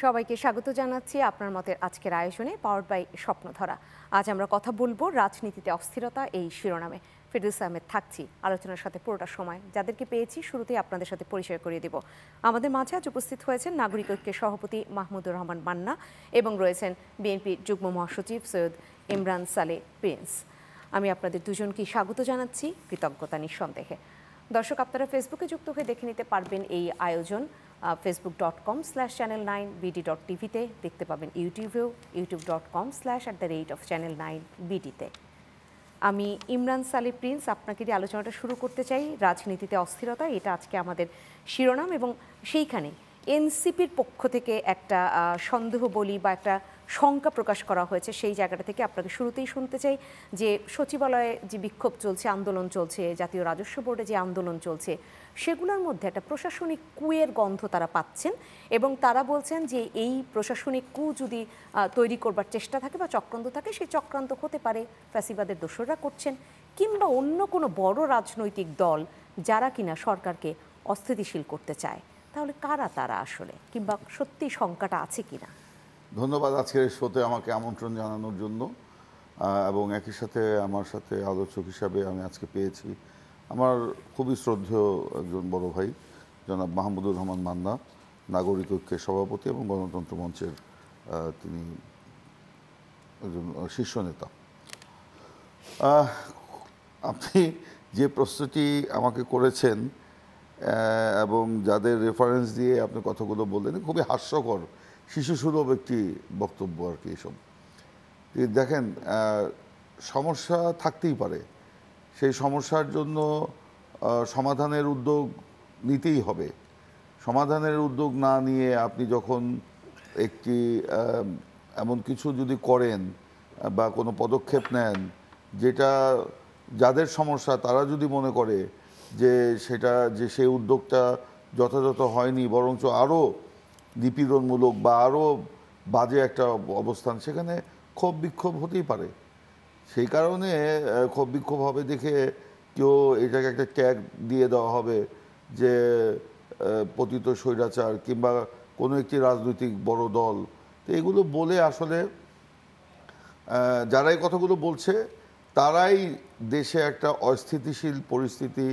সবাইকে স্বাগত জানাচ্ছি আপনার মতের আজকের আয়োজনে পাওয়ার্ড বাই স্বপ্নধরা। আজ আমরা কথা বলবো রাজনীতিতে অস্থিরতা এই শিরোনামে। ফিরদৌস আহমেদ থাকছি আলোচনার সাথে পুরোটা সময়। যাদেরকে পেয়েছি শুরুতেই আপনাদের সাথে পরিচয় করিয়ে দেব। আমাদের মাঝে আজ উপস্থিত হয়েছেন নাগরিক ঐক্যের সভাপতি মাহমুদুর রহমান মান্না এবং রয়েছেন বিএনপির যুগ্ম মহাসচিব সৈয়দ ইমরান সালে প্রিন্স। আমি আপনাদের দুজনকেই স্বাগত জানাচ্ছি, কৃতজ্ঞতা নিঃসন্দেহে। দর্শক, আপনারা ফেসবুকে যুক্ত হয়ে দেখে নিতে পারবেন এই আয়োজন facebook.com/channel9bd.tv-তে, দেখতে পাবেন ইউটিউবেও youtube.com/@channel9bd-তে। আমি ইমরান সালে প্রিন্স আপনাকে দিয়ে আলোচনাটা শুরু করতে চাই। রাজনীতিতে অস্থিরতা, এটা আজকে আমাদের শিরোনাম, এবং সেইখানে এনসিপির পক্ষ থেকে একটা সন্দেহ বলি বা একটা শঙ্কা প্রকাশ করা হয়েছে। সেই জায়গাটা থেকে আপনাকে শুরুতেই শুনতে চাই যে সচিবালয়ে যে বিক্ষোভ চলছে, আন্দোলন চলছে, জাতীয় রাজস্ব বোর্ডে যে আন্দোলন চলছে, সেগুলোর মধ্যে একটা প্রশাসনিক কুয়ের গন্ধ তারা পাচ্ছেন এবং তারা বলছেন যে এই প্রশাসনিক কু যদি তৈরি করবার চেষ্টা থাকে বা চক্রান্ত থাকে, সেই চক্রান্ত হতে পারে ফ্যাসিবাদের দোসররা করছেন, কিংবা অন্য কোনো বড় রাজনৈতিক দল যারা কিনা সরকারকে অস্থিতিশীল করতে চায়। তাহলে কারা তারা আসলে, কিংবা সত্যি শঙ্কাটা আছে কিনা? ধন্যবাদ আজকের শোতে আমাকে আমন্ত্রণ জানানোর জন্য, এবং একই সাথে আমার সাথে আলোচক হিসাবে আমি আজকে পেয়েছি আমার খুবই শ্রদ্ধেয় একজন বড় ভাই জনাব মাহমুদুর রহমান মান্না, নাগরিক ঐক্যের সভাপতি এবং গণতন্ত্র মঞ্চের তিনি একজন শীর্ষ নেতা। আপনি যে প্রশ্নটি আমাকে করেছেন এবং যাদের রেফারেন্স দিয়ে আপনি কথাগুলো বললেন, খুবই হাস্যকর, শিশুসুলভ একটি বক্তব্য আর কি। এসব দেখেন, সমস্যা থাকতেই পারে, সেই সমস্যার জন্য সমাধানের উদ্যোগ নিতেই হবে। সমাধানের উদ্যোগ না নিয়ে আপনি যখন একটি এমন কিছু যদি করেন বা কোনো পদক্ষেপ নেন যেটা যাদের সমস্যা তারা যদি মনে করে যে সেটা যে সেই উদ্যোগটা যথাযথ হয়নি, বরঞ্চ আরও নিপীড়নমূলক বা আরও বাজে একটা অবস্থান, সেখানে ক্ষোভ বিক্ষোভ হতেই পারে। সেই কারণে ক্ষোভ বিক্ষোভ হবে দেখে কেউ এটাকে একটা ট্যাগ দিয়ে দেওয়া হবে যে পতিত স্বৈরাচার কিংবা কোনো একটি রাজনৈতিক বড় দল। তো এগুলো বলে আসলে যারা এই কথাগুলো বলছে তারাই দেশে একটা অস্থিতিশীল পরিস্থিতি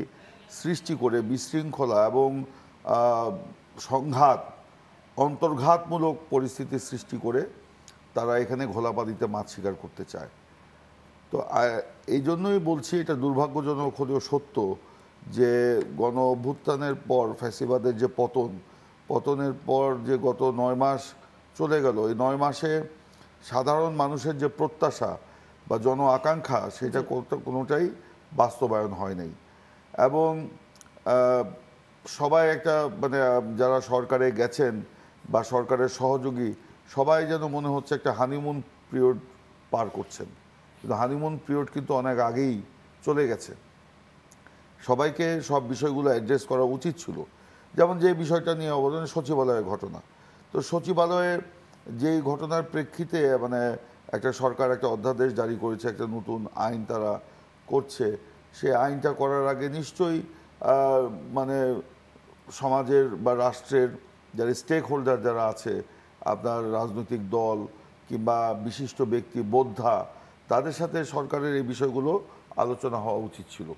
সৃষ্টি করে বিশৃঙ্খলা এবং সংঘাত, অন্তর্ঘাতমূলক পরিস্থিতি সৃষ্টি করে তারা এখানে ঘোলাপানিতে মাছ শিকার করতে চায়। তো এই জন্যই বলছি, এটা দুর্ভাগ্যজনক হলেও সত্য যে গণ অভ্যুত্থানের পর ফ্যাসিবাদের যে পতনের পর যে গত 9 মাস চলে গেল, এই 9 মাসে সাধারণ মানুষের যে প্রত্যাশা বা জন আকাঙ্ক্ষা, সেটা কোনোটাই বাস্তবায়ন হয় নাই। এবং সবাই একটা মানে যারা সরকারে গেছেন বা সরকারের সহযোগী, সবাই যেন মনে হচ্ছে একটা হানিমুন পিরিয়ড পার করছেন। কিন্তু হানিমুন পিরিয়ড কিন্তু অনেক আগেই চলে গেছে। সবাইকে সব বিষয়গুলো অ্যাড্রেস করা উচিত ছিল। যেমন যে বিষয়টা নিয়ে অবদান, সচিবালয়ের ঘটনা। তো সচিবালয়ে যেই ঘটনার প্রেক্ষিতে মানে একটা সরকার একটা অধ্যাদেশ জারি করেছে, একটা নতুন আইন তারা করছে, সে আইনটা করার আগে নিশ্চয়ই মানে সমাজের বা রাষ্ট্রের যারা স্টেক হোল্ডার যারা আছে, আপনার রাজনৈতিক দল কিংবা বিশিষ্ট ব্যক্তি, বোদ্ধা, তাদের সাথে সরকারের এই বিষয়গুলো আলোচনা হওয়া উচিত ছিল।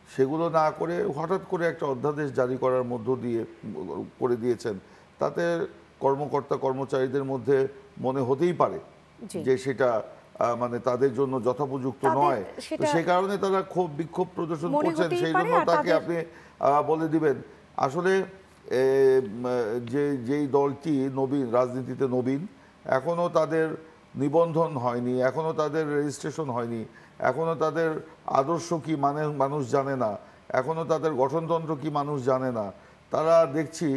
সেগুলো না করে হঠাৎ করে একটা অধ্যাদেশ জারি করার মধ্য দিয়ে করে দিয়েছেন। তাতে কর্মকর্তা কর্মচারীদের মধ্যে মনে হতেই পারে যে সেটা মানে তাদের জন্য যথোপযুক্ত নয়। তো সেই কারণে তারা ক্ষোভ বিক্ষোভ প্রদর্শন করছেন। সেই জন্য তাকে আপনি বলে দিবেন আসলে যেই দলটি নবীন, রাজনীতিতে নবীন, এখনও তাদের নিবন্ধন হয়নি, এখনও তাদের রেজিস্ট্রেশন হয়নি, এখনও তাদের আদর্শ কি মানে মানুষ জানে না, এখনও তাদের গঠনতন্ত্র কি মানুষ জানে না। তারা দেখছি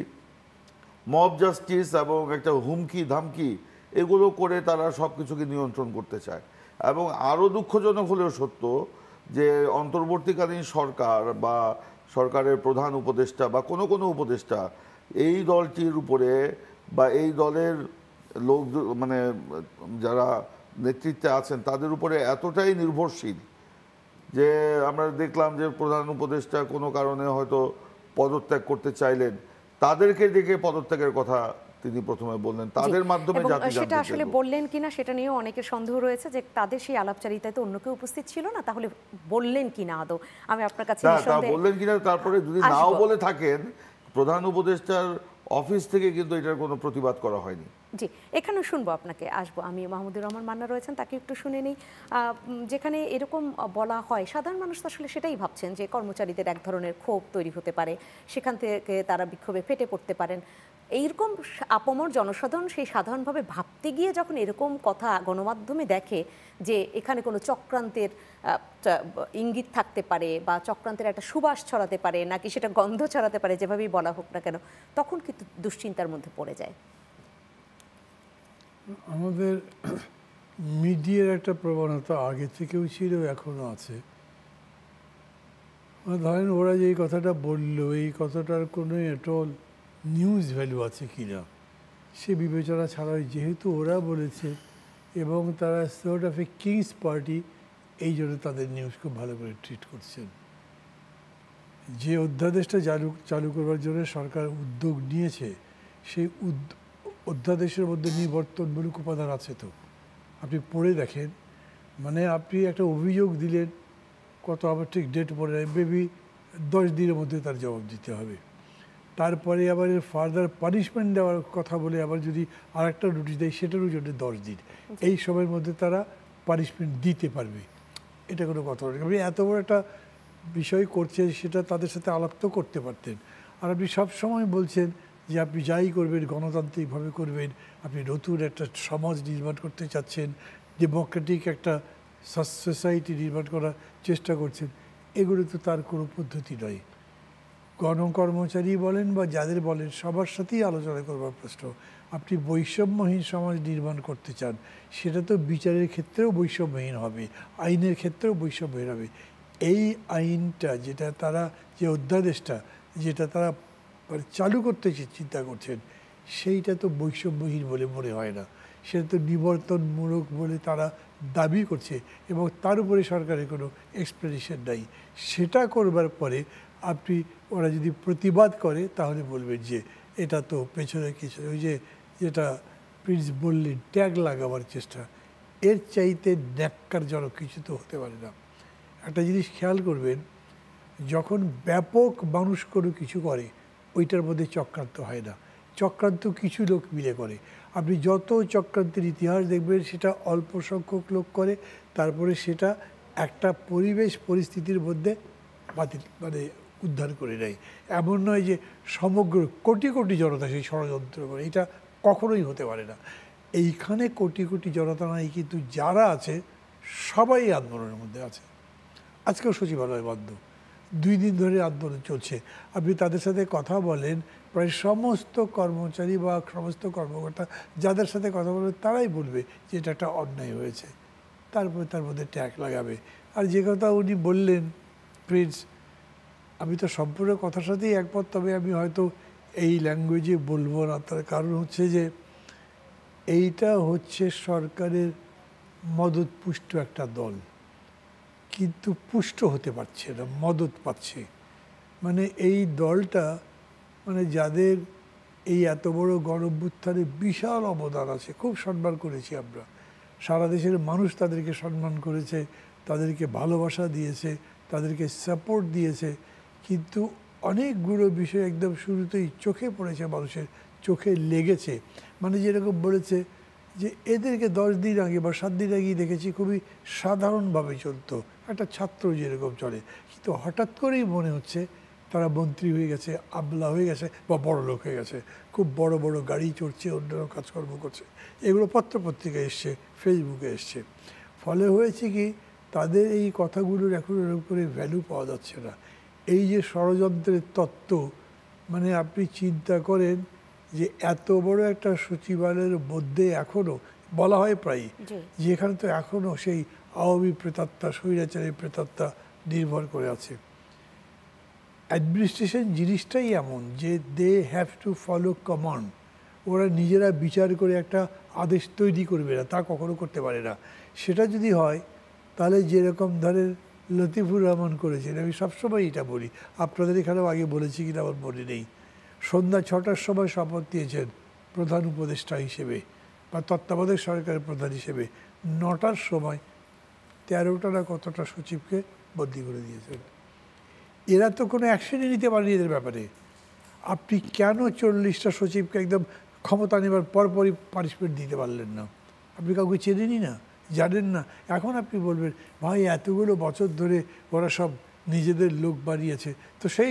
মব জাস্টিস এবং একটা হুমকি ধামকি এগুলো করে তারা সব কিছুকে নিয়ন্ত্রণ করতে চায়। এবং আরও দুঃখজনক হলেও সত্য যে অন্তর্বর্তীকালীন সরকার বা সরকারের প্রধান উপদেষ্টা বা কোনো কোনো উপদেষ্টা এই দলটির উপরে বা এই দলের লোক মানে যারা নেতৃত্বে আছেন তাদের উপরে এতটাই নির্ভরশীল যে আমরা দেখলাম যে প্রধান উপদেষ্টা কোনো কারণে হয়তো পদত্যাগ করতে চাইলেন, তাদেরকে দেখে পদত্যাগের কথা তিনি প্রথমে বললেন, তাদের মাধ্যমে এবং জাতি সেটা জানতে আসলে চাইল। বললেন কিনা সেটা নিয়েও অনেকের সন্দেহ রয়েছে যে তাদের সেই আলাপচারিতায় তো অন্য কেউ উপস্থিত ছিল না, তাহলে বললেন কিনা আদৌ। আমি আপনার কাছে তা নিঃসন্দেহে বললেন কিনা, তারপরে যদি নাও আসবো। বলে থাকেন, প্রধান উপদেষ্টার অফিস থেকে কিন্তু এটার কোনো প্রতিবাদ করা হয়নি। জি, এখানে শুনবো, আপনাকে আসবো। আমি মাহমুদুর রহমান মান্না রয়েছেন, তাকে একটু শুনে নিই। যেখানে এরকম বলা হয়, সাধারণ মানুষ তো আসলে সেটাই ভাবছেন যে কর্মচারীদের এক ধরনের ক্ষোভ তৈরি হতে পারে, সেখান থেকে তারা বিক্ষোভে ফেটে পড়তে পারেন। এইরকম আপামর জনসাধারণ সেই সাধারণভাবে ভাবতে গিয়ে যখন এরকম কথা গণমাধ্যমে দেখে যে এখানে কোনো চক্রান্তের ইঙ্গিত থাকতে পারে বা চক্রান্তের একটা সুবাস ছড়াতে পারে, নাকি সেটা গন্ধ ছড়াতে পারে, যেভাবেই বলা হোক না কেন, তখন কিন্তু দুশ্চিন্তার মধ্যে পড়ে যায়। আমাদের মিডিয়ার একটা প্রবণতা আগে থেকেও ছিল, এখনো আছে। ধরেন ওরা যে এই কথাটা বললো, এই কথাটার কোনো এটল নিউজ ভ্যালু আছে কিনা সে বিবেচনা ছাড়াই, যেহেতু ওরা বলেছে এবং তারা sort of a kings party, এই জন্য তাদের নিউজ খুব ভালো করে ট্রিট করছেন। যে অধ্যাদেশটা চালু করবার জন্য সরকার উদ্যোগ নিয়েছে, সেই অধ্যাদেশের মধ্যে নিবর্তনমূলক উপাদান আছে। তো আপনি পড়ে দেখেন, মানে আপনি একটা অভিযোগ দিলেন, কত আবার ঠিক ডেট পড়ে নেয়, মেবি 10 দিনের মধ্যে তার জবাব দিতে হবে। তারপরে আবার ফার্দার পানিশমেন্ট দেওয়ার কথা বলে আবার যদি আরেকটা নোটিশ দেয়, সেটারও জন্য 10 দিন। এই সময়ের মধ্যে তারা পানিশমেন্ট দিতে পারবে, এটা কোনো কথা নয়। আপনি এত বড় একটা বিষয় করছেন, সেটা তাদের সাথে আলাপ তো করতে পারতেন। আর আপনি সবসময় বলছেন যে আপনি যাই করবেন গণতান্ত্রিকভাবে করবেন, আপনি নতুন একটা সমাজ নির্মাণ করতে চাচ্ছেন, ডেমোক্রেটিক একটা সোসাইটি নির্মাণ করার চেষ্টা করছেন। এগুলো তো তার কোনো পদ্ধতি নয়। গণকর্মচারী বলেন বা যাদের বলেন, সবার সাথেই আলোচনা করবার প্রশ্ন। আপনি বৈষম্যহীন সমাজ নির্মাণ করতে চান, সেটা তো বিচারের ক্ষেত্রেও বৈষম্যহীন হবে, আইনের ক্ষেত্রেও বৈষম্যহীন হবে। এই আইনটা যেটা তারা, যে অধ্যাদেশটা যেটা তারা চালু করতে চিন্তা করছেন, সেইটা তো বৈষম্যহীন বলে মনে হয় না, সেটা তো নিবর্তনমূলক বলে তারা দাবি করছে, এবং তার উপরে সরকারের কোনো এক্সপ্লেনেশন নাই। সেটা করবার পরে আপনি, ওরা যদি প্রতিবাদ করে, তাহলে বলবেন যে এটা তো পেছনে কিছু, ওই যে যেটা প্রিন্স বললেন, ট্যাগ লাগাবার চেষ্টা, এর চাইতে ন্যাক্কারজনক কিছু তো হতে পারে না। একটা জিনিস খেয়াল করবেন, যখন ব্যাপক মানুষ কোনো কিছু করে, ওইটার মধ্যে চক্রান্ত হয় না, চক্রান্ত কিছু লোক মিলে করে। আপনি যত চক্রান্তের ইতিহাস দেখবেন, সেটা অল্প সংখ্যক লোক করে, তারপরে সেটা একটা পরিস্থিতির মধ্যে মানে উদ্ধার করে নেয়। এমন নয় যে সমগ্র কোটি কোটি জনতা সেই ষড়যন্ত্র করে, এটা কখনোই হতে পারে না। এইখানে কোটি কোটি জনতা নাই, কিন্তু যারা আছে সবাই আন্দোলনের মধ্যে আছে। আজকেও সচিবালয় বন্ধ, 2 দিন ধরে আন্দোলন চলছে। আপনি তাদের সাথে কথা বলেন, প্রায় সমস্ত কর্মচারী বা সমস্ত কর্মকর্তা যাদের সাথে কথা বলবেন, তারাই বলবে যে এটা একটা অন্যায় হয়েছে, তারপরে তার মধ্যে ট্যাগ লাগাবে। আর যে কথা উনি বললেন প্রিন্স, আমি তো সম্পূর্ণ কথার সাথেই একমত, তবে আমি হয়তো এই ল্যাঙ্গুয়েজে বলবো না। তার কারণ হচ্ছে যে এইটা হচ্ছে সরকারের মদতপুষ্ট একটা দল, কিন্তু পুষ্ট হতে পারছে না, মদত পাচ্ছে। মানে এই দলটা, মানে যাদের এই এত বড় গণ-অভ্যুত্থানে বিশাল অবদান আছে, খুব সম্মান করেছি আমরা, সারা দেশের মানুষ তাদেরকে সম্মান করেছে, তাদেরকে ভালোবাসা দিয়েছে, তাদেরকে সাপোর্ট দিয়েছে, কিন্তু অনেকগুলো বিষয় একদম শুরুতেই চোখে পড়েছে, মানুষের চোখে লেগেছে। মানে যেরকম বলেছে যে এদেরকে 10 দিন আগে বা 7 দিন আগেই দেখেছি খুবই সাধারণভাবে চলতো, একটা ছাত্র যেরকম চলে, কিন্তু হঠাৎ করেই মনে হচ্ছে তারা মন্ত্রী হয়ে গেছে, আমলা হয়ে গেছে বা বড় লোক হয়ে গেছে, খুব বড় বড় গাড়ি চড়ছে, অন্যান্য কাজকর্ম করছে। এগুলো পত্রপত্রিকায় এসছে, ফেসবুকে এসছে। ফলে হয়েছে কি, তাদের এই কথাগুলোর এখন এরকম করে ভ্যালু পাওয়া যাচ্ছে না। এই যে ষড়যন্ত্রের তত্ত্ব, মানে আপনি চিন্তা করেন যে এত বড় একটা সচিবালয়ের মধ্যে এখনও বলা হয় প্রায়, যেখানে তো এখনও সেই আওয়ামী প্রেতাত্মা, স্বৈরাচারী প্রেতাত্মা নির্ভর করে আছে। অ্যাডমিনিস্ট্রেশন জিনিসটাই এমন যে they have to follow command. ওরা নিজেরা বিচার করে একটা আদেশ তৈরি করবে না, তা কখনো করতে পারে না। সেটা যদি হয়, তাহলে যেরকম ধরেন লতিফুর রহমান করেছেন, আমি সবসময় এটা বলি, আপনাদের এখানেও আগে বলেছি কিনা আমার মনে নেই, সন্ধ্যা 6টার সময় শপথ দিয়েছেন প্রধান উপদেষ্টা হিসেবে বা তত্ত্বাবধায়ক সরকারের প্রধান হিসেবে 9টার সময় 13টা না কতটা সচিবকে বদলি করে দিয়েছেন। এরা তো কোনো অ্যাকশনই নিতে পারেনি এদের ব্যাপারে। আপনি কেন 40টা সচিবকে একদম ক্ষমতা নেবার পরপরই পানিশমেন্ট দিতে পারলেন না? আপনি কাউকে চেনেনই না, জানেন না। এখন আপনি বলবেন ভাই এতগুলো বছর ধরে ওরা সব নিজেদের লোক বানিয়েছে, তো সেই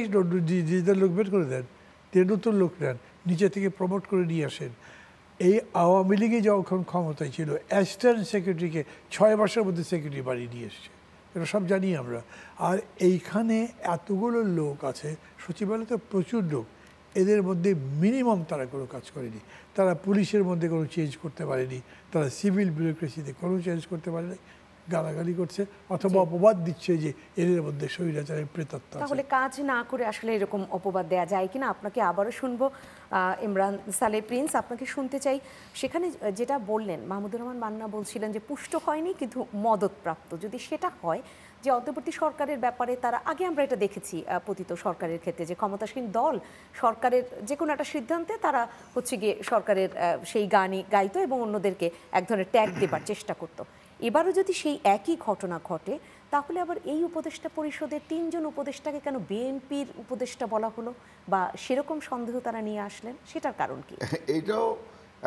নিজেদের লোক বের করে দেন, নতুন লোক নেন, নিচে থেকে প্রমোট করে নিয়ে আসেন। এই আওয়ামী লীগে যখন ক্ষমতায় ছিল অ্যাসিস্ট্যান্ট সেক্রেটারিকে 6 মাসের মধ্যে সেক্রেটারি বানিয়ে নিয়ে এসছে, এটা সব জানি আমরা। আর এইখানে এতগুলো লোক আছে, সচিবালয়ে তো প্রচুর লোক, এদের মধ্যে মিনিমাম তারা কোনো কাজ করেনি। তারা পুলিশের মধ্যে কোনো চেঞ্জ করতে পারেনি, তারা সিভিল ব্যুরোক্রেসিতে কোনো চেঞ্জ করতে পারেনি। গালাগালি করছে অথবা অপবাদ দিচ্ছে যে এদের মধ্যে স্বৈরাচারের প্রেতাত্মা আছে। তাহলে কাজ না করে আসলে এরকম অপবাদ দেয়া যায় কিনা? আপনাকে আবারও শুনবো ইমরান সালে প্রিন্স, আপনাকে শুনতে চাই। সেখানে যেটা বললেন, মাহমুদুর রহমান মান্না বলছিলেন যে পুষ্ট হয়নি কিন্তু মদতপ্রাপ্ত। যদি সেটা হয় যে অন্তর্বর্তী সরকারের ব্যাপারে তারা, আগে আমরা এটা দেখেছি পতিত সরকারের ক্ষেত্রে, যে ক্ষমতাসীন দল সরকারের যে কোনো একটা সিদ্ধান্তে তারা হচ্ছে গিয়ে সরকারের সেই গানই গাইতো এবং অন্যদেরকে এক ধরনের ট্যাগ দেবার চেষ্টা করতো। এবারও যদি সেই একই ঘটনা ঘটে, তাহলে আবার এই উপদেষ্টা পরিষদের 3 জন উপদেষ্টাকে কেন বিএনপির উপদেষ্টা বলা হলো, বা সেরকম সন্দেহ তারা নিয়ে আসলেন, সেটার কারণ কি? এইটাও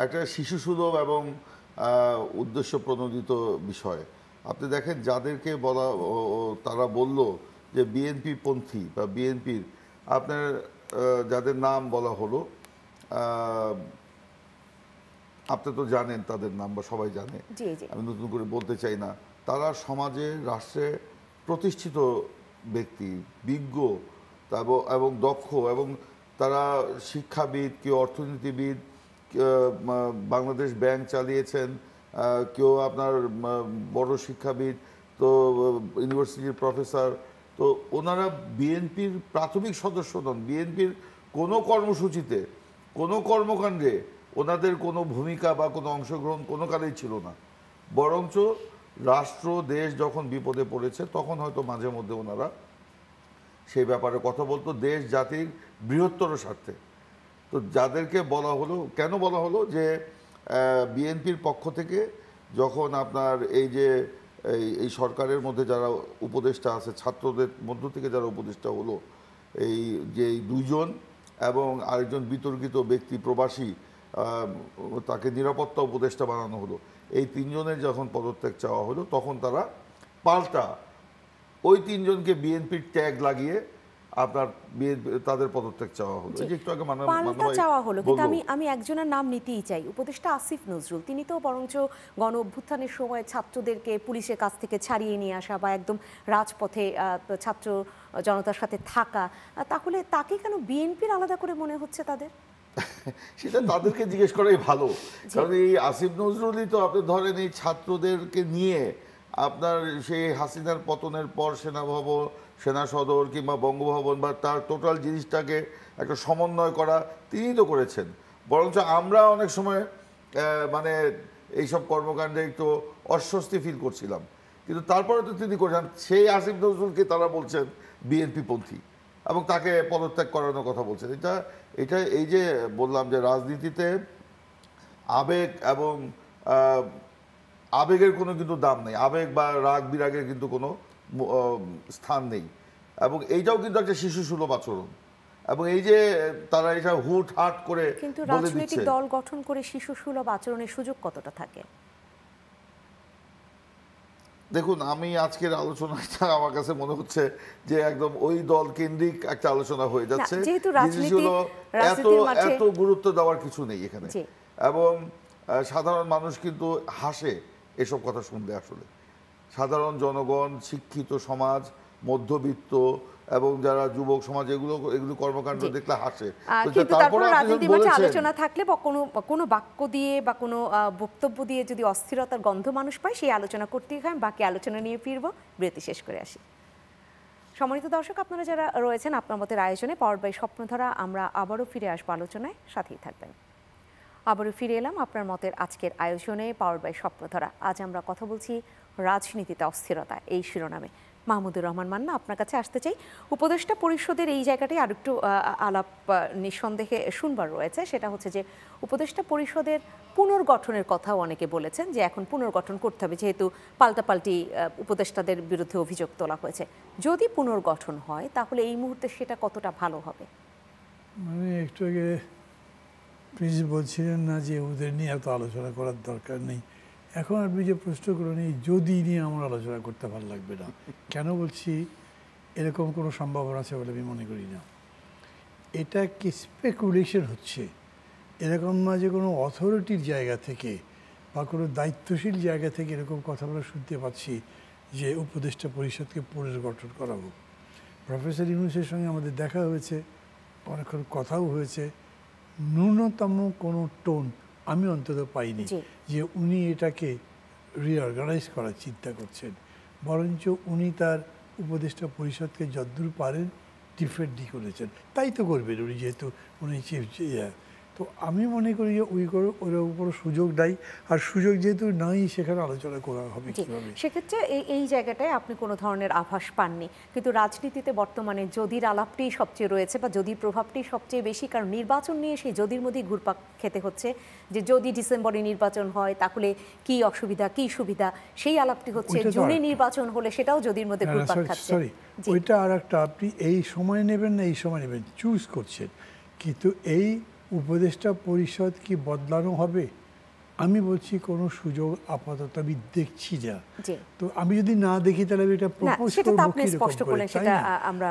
একটা শিশুসুলভ এবং উদ্দেশ্য প্রণোদিত বিষয়। আপনি দেখেন যাদেরকে বলা, তারা বলল যে বিএনপি পন্থী বা বিএনপির, আপনার যাদের নাম বলা হলো, আপনি তো জানেন তাদের নাম বা সবাই জানে, আমি নতুন করে বলতে চাই না। তারা সমাজে, রাষ্ট্রে প্রতিষ্ঠিত ব্যক্তি, বিজ্ঞ এবং দক্ষ, এবং তারা শিক্ষাবিদ, কেউ অর্থনীতিবিদ, বাংলাদেশ ব্যাংক চালিয়েছেন, কেউ আপনার বড় শিক্ষাবিদ, তো ইউনিভার্সিটির প্রফেসর। তো ওনারা বিএনপির প্রাথমিক সদস্য নন। বিএনপির কোনো কর্মসূচিতে, কোনো কর্মকাণ্ডে ওনাদের কোনো ভূমিকা বা কোনো অংশগ্রহণ কোনো কালেই ছিল না। বরঞ্চ রাষ্ট্র, দেশ যখন বিপদে পড়েছে তখন হয়তো মাঝে মধ্যে ওনারা সেই ব্যাপারে কথা বলতো, দেশ জাতির বৃহত্তর স্বার্থে। তো যাদেরকে বলা হলো, কেন বলা হলো যে বিএনপির পক্ষ থেকে যখন আপনার এই যে এই সরকারের মধ্যে যারা উপদেষ্টা আছে, ছাত্রদের মধ্য থেকে যারা উপদেষ্টা হলো, এই যে 2 জন এবং আরেকজন বিতর্কিত ব্যক্তি প্রবাসী, তাকে নিরাপত্তা উপদেষ্টা বানানো হলো, এই 3 জনের যখন পদত্যাগ চাওয়া হলো, তখন তারা পাল্টা ওই 3 জনকে বিএনপির ট্যাগ লাগিয়ে আপনার তাদের পদত্যাগ চাওয়া হলো। এই যে একটু আগে পাল্টা চাওয়া হলো, কিন্তু আমি একজনের নাম নিতেই চাই, উপদেষ্টা আসিফ নজরুল। তিনি তো বরঞ্চ গণ অভ্যুত্থানের সময় ছাত্রদেরকে পুলিশের কাছ থেকে ছাড়িয়ে নিয়ে আসা বা একদম রাজপথে ছাত্র জনতার সাথে থাকা, তাহলে তাকে কেন বিএনপির আলাদা করে মনে হচ্ছে তাদের? সেটা তাদেরকে জিজ্ঞেস করাই ভালো। কারণ এই আসিফ নজরুলই তো আপনি ধরেন এই ছাত্রদেরকে নিয়ে আপনার সেই হাসিনার পতনের পর সেনাভবন, সেনা সদর কিংবা বঙ্গভবন বা তার টোটাল জিনিসটাকে একটা সমন্বয় করা তিনি তো করেছেন। বরঞ্চ আমরা অনেক সময় মানে এইসব কর্মকাণ্ডে একটু অস্বস্তি ফিল করছিলাম, কিন্তু তারপরে তো তিনি করেছেন। সেই আসিফ নজরুলকে তারা বলছেন বিএনপি পন্থী এবং তাকে পদত্যাগ করানোর কথা বলছেন। এটা এই যে বললাম যে রাজনীতিতে আবেগ এবং আবেগের কোনো কিন্তু দাম নেই, আবেগ বা রাগ বিরাগের কিন্তু কোনো স্থান নেই। এবং এইটাও কিন্তু একটা শিশুসুলভ আচরণ। এবং এই যে তারা এটা হুট হাট করে বলে দিচ্ছে, কিন্তু রাজনৈতিক দল গঠন করে শিশুসুলভ আচরণের সুযোগ কতটা থাকে? দেখুন, আমি আজকের আলোচনাটা আমার কাছে মনে হচ্ছে যে একদম ওই দল কেন্দ্রিক একটা আলোচনা হয়ে যাচ্ছে। এত গুরুত্ব দেওয়ার কিছু নেই এখানে। এবং সাধারণ মানুষ কিন্তু হাসে এসব কথা শুনলে। আসলে সাধারণ জনগণ, শিক্ষিত সমাজ, মধ্যবিত্ত এবং যারা যুবক সমাজ এগুলো কর্মকাণ্ড দেখলে হাসে। আলোচনা থাকলে বা কোনো বাক্য দিয়ে বা কোনো বক্তব্য দিয়ে যদি অস্থিরতার গন্ধ মানুষ পায়, সেই আলোচনা করতেই হয়। বাকি আলোচনা নিয়ে ফিরবো, বিরতি শেষ করে আসি। সম্মানিত দর্শক, আপনারা যারা রয়েছেন আপনার মতের আয়োজনে পাওয়ার বাই স্বপ্নধারা, আমরা আবারও ফিরে আসবো আলোচনায়, সাথেই থাকবেন। আবারও ফিরে এলাম আপনার মতের আজকের আয়োজনে পাওয়ার বাই স্বপ্নধারা। আজ আমরা কথা বলছি রাজনীতিতে অস্থিরতা এই শিরোনামে। মাহমুদুর রহমান মান্না, আপনার কাছে আসতে চাই। উপদেষ্টা পরিষদের এই জায়গাটাই আরেকটু আলাপ নিঃসন্দেহে শুনবার রয়েছে, সেটা হচ্ছে যে উপদেষ্টা পরিষদের পুনর্গঠনের কথাও অনেকে বলেছেন যে এখন পুনর্গঠন করতে হবে, যেহেতু পাল্টাপাল্টি উপদেষ্টাদের বিরুদ্ধে অভিযোগ তোলা হয়েছে। যদি পুনর্গঠন হয় তাহলে এই মুহূর্তে সেটা কতটা ভালো হবে? মানে একটু আগে প্রিন্স বলছিলেন না যে ওদের নিয়ে এত আলোচনা করার দরকার নেই। এখন আপনি যে প্রশ্ন করেন এই যদি নিয়ে আমার আলোচনা করতে ভালো লাগবে না। কেন বলছি, এরকম কোনো সম্ভাবনা আছে বলে আমি মনে করি না। এটা কি স্পেকুলেশন হচ্ছে, এরকম না যে কোনো অথরিটির জায়গা থেকে বা কোনো দায়িত্বশীল জায়গা থেকে এরকম কথা আমরা শুনতে পাচ্ছি যে উপদেষ্টা পরিষদকে পুনর্গঠন করাবো। প্রফেসর ইউনূসের সঙ্গে আমাদের দেখা হয়েছে, অনেকক্ষণ কথাও হয়েছে, ন্যূনতম কোনো টোন আমি অন্তত পাইনি যে উনি এটাকে রিঅর্গানাইজ করার চিন্তা করছেন। বরঞ্চ উনি তার উপদেষ্টা পরিষদকে যদ্দূর পারেন ডিফেন্ডই করেছেন। তাই তো করবেন উনি, যেহেতু উনি চিফ। তো আমি মনে করি যে ওর উপর সুযোগ নাই, আর সুযোগ যেহেতু নাই সেখানে আলোচনা করা হবে কীভাবে। সেক্ষেত্রে এই জায়গাটায় আপনি কোনো ধরনের আভাস পাননি, কিন্তু রাজনীতিতে বর্তমানে যদির আলাপটি সবচেয়ে রয়েছে বা যদির প্রভাবটি সবচেয়ে বেশি, কারণ নির্বাচন নিয়ে সেই যদির মধ্যেই ঘুরপাক খেতে হচ্ছে যে যদি ডিসেম্বরে নির্বাচন হয় তাহলে কি অসুবিধা কি সুবিধা, সেই আলাপটি হচ্ছে। জুনে নির্বাচন হলে সেটাও যদির মধ্যে ঘুরপাক খাচ্ছে। সরি, ওইটা আর একটা, আপনি এই সময় নেবেন না এই সময় নেবেন চুজ করছেন, কিন্তু এই উপদেষ্টা পরিষদ কি বদলানো হবে? আমি বলছি কোনো সুযোগ আপাতত আমি দেখছি না। তো আমি যদি না দেখি তাহলে আমি এটা প্রপোজ করবো।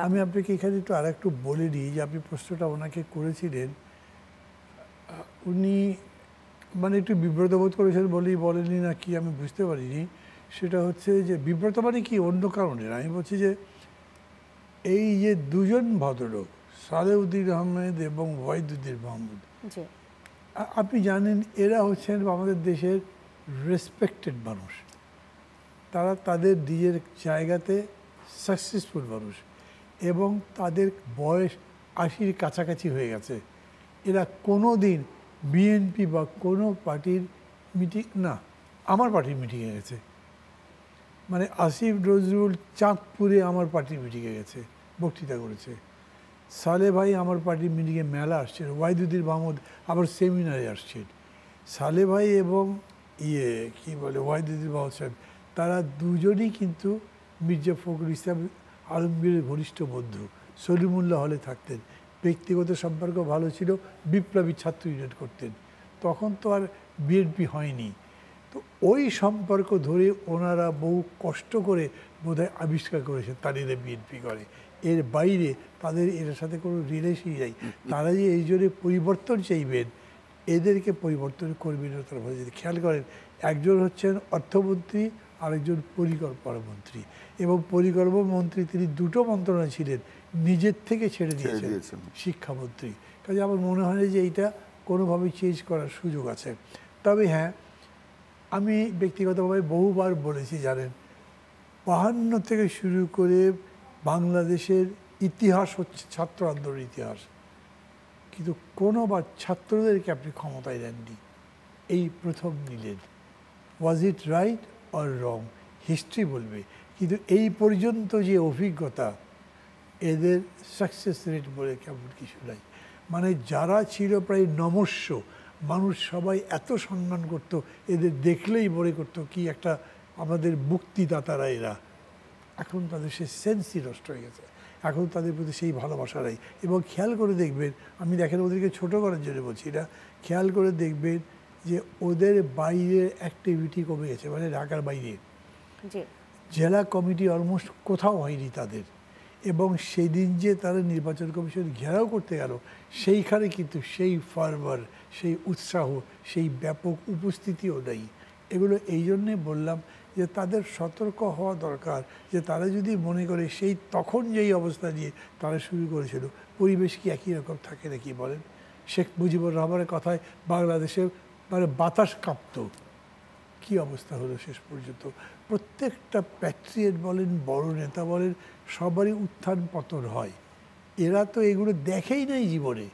আমি আপনাকে এখানে একটু আর একটু বলে দিই যে আপনি প্রশ্নটা ওনাকে করেছিলেন, উনি মানে একটু বিব্রত বোধ করেছেন বলেই বলেনি না কি আমি বুঝতে পারিনি। সেটা হচ্ছে যে বিব্রত মানে কি অন্য কারণে, আমি বলছি যে এই যে দুজন ভদ্রলোক সালেউদ্দিন আহমেদ এবং ওয়াহিদুদ্দিন মাহমুদ, আপনি জানেন এরা হচ্ছেন আমাদের দেশের রেসপেক্টেড মানুষ, তারা তাদের নিজের জায়গাতে সাকসেসফুল মানুষ এবং তাদের বয়স ৮০-র কাছাকাছি হয়ে গেছে। এরা কোনো দিন বিএনপি বা কোনো পার্টির মিটিং না, আমার পার্টির মিটিংয়ে গেছে, মানে আসিফ নজরুল চাঁদপুরে আমার পার্টির মিটিংয়ে গেছে, বক্তৃতা করেছে। সালে ভাই আমার পার্টির মিটিংয়ে মেলা আসছেন, ওয়াহিদুদ্দিন মাহমুদ আবার সেমিনারে আসছেন। সালে ভাই এবং কি বলে ওয়াহিদুদ্দিন মাহমুদ সাহেব, তারা দুজনই কিন্তু মির্জা ফখরুল ইসলাম আলমগীরের ঘনিষ্ঠ বন্ধু। সলিমুল্লাহ হলে থাকতেন, ব্যক্তিগত সম্পর্ক ভালো ছিল, বিপ্লবী ছাত্র ইউনিয়ন করতেন, তখন তো আর বিএনপি হয়নি। তো ওই সম্পর্ক ধরে ওনারা বহু কষ্ট করে বোধহয় আবিষ্কার করেছেন তারা এরা বিএনপি করে, এর বাইরে তাদের এর সাথে কোনো রিলেশনই নেই। তারা যে এই জন্য পরিবর্তন চাইবেন, এদেরকে পরিবর্তন করবেন না। তারা যদি খেয়াল করেন, একজন হচ্ছেন অর্থমন্ত্রী, আরেকজন পরিকল্পনা মন্ত্রী, এবং পরিকল্পনা মন্ত্রী তিনি দুটো মন্ত্রণালয় ছিলেন, নিজের থেকে ছেড়ে দিয়েছেন শিক্ষামন্ত্রী। কাজে আমার মনে হয় যে এইটা কোনোভাবেই চেঞ্জ করার সুযোগ আছে। তবে হ্যাঁ, আমি ব্যক্তিগতভাবে বহুবার বলেছি, জানেন ৫২ থেকে শুরু করে বাংলাদেশের ইতিহাস হচ্ছে ছাত্র আন্দোলনের ইতিহাস, কিন্তু কোনোবার ছাত্রদেরকে আপনি ক্ষমতায় দেননি, এই প্রথম নিলেন। Was it right or wrong history বলবে, কিন্তু এই পর্যন্ত যে অভিজ্ঞতা, এদের সাকসেস রেট বলে কেমন কিছু নাই। মানে যারা ছিল প্রায় নমস্য মানুষ, সবাই এত সম্মান করত, এদের দেখলেই মনে করতো কি একটা আমাদের মুক্তিদাতারা এরা। এখন তাদের সে সেন্সই নষ্ট হয়ে গেছে, এখন তাদের প্রতি সেই ভালোবাসা নেই। এবং খেয়াল করে দেখবেন, আমি দেখেন ওদেরকে ছোটো করার জন্য বলছি না, খেয়াল করে দেখবেন যে ওদের বাইরের অ্যাক্টিভিটি কমে গেছে, মানে ঢাকার বাইরে জেলা কমিটি অলমোস্ট কোথাও হয়নি তাদের। এবং সেই দিন যে তারা নির্বাচন কমিশন ঘেরাও করতে গেল, সেইখানে কিন্তু সেই ফার্মার, সেই উৎসাহ, সেই ব্যাপক উপস্থিতিও নেই। এগুলো এই জন্যে বললাম যে তাদের সতর্ক হওয়া দরকার, যে তারা যদি মনে করে সেই তখন যেই অবস্থা নিয়ে তারা শুরু করেছিল, পরিবেশ কি একই রকম থাকে নাকি বলেন? শেখ মুজিবুর রহমানের কথায় বাংলাদেশে মানে বাতাস কাঁপত, কী অবস্থা হলো শেষ পর্যন্ত। প্রত্যেকটা প্যাট্রিয়েট বলেন, বড় নেতা বলেন, সবারই উত্থান পতন হয়। এরা তো এগুলো দেখেই নাই জীবনে।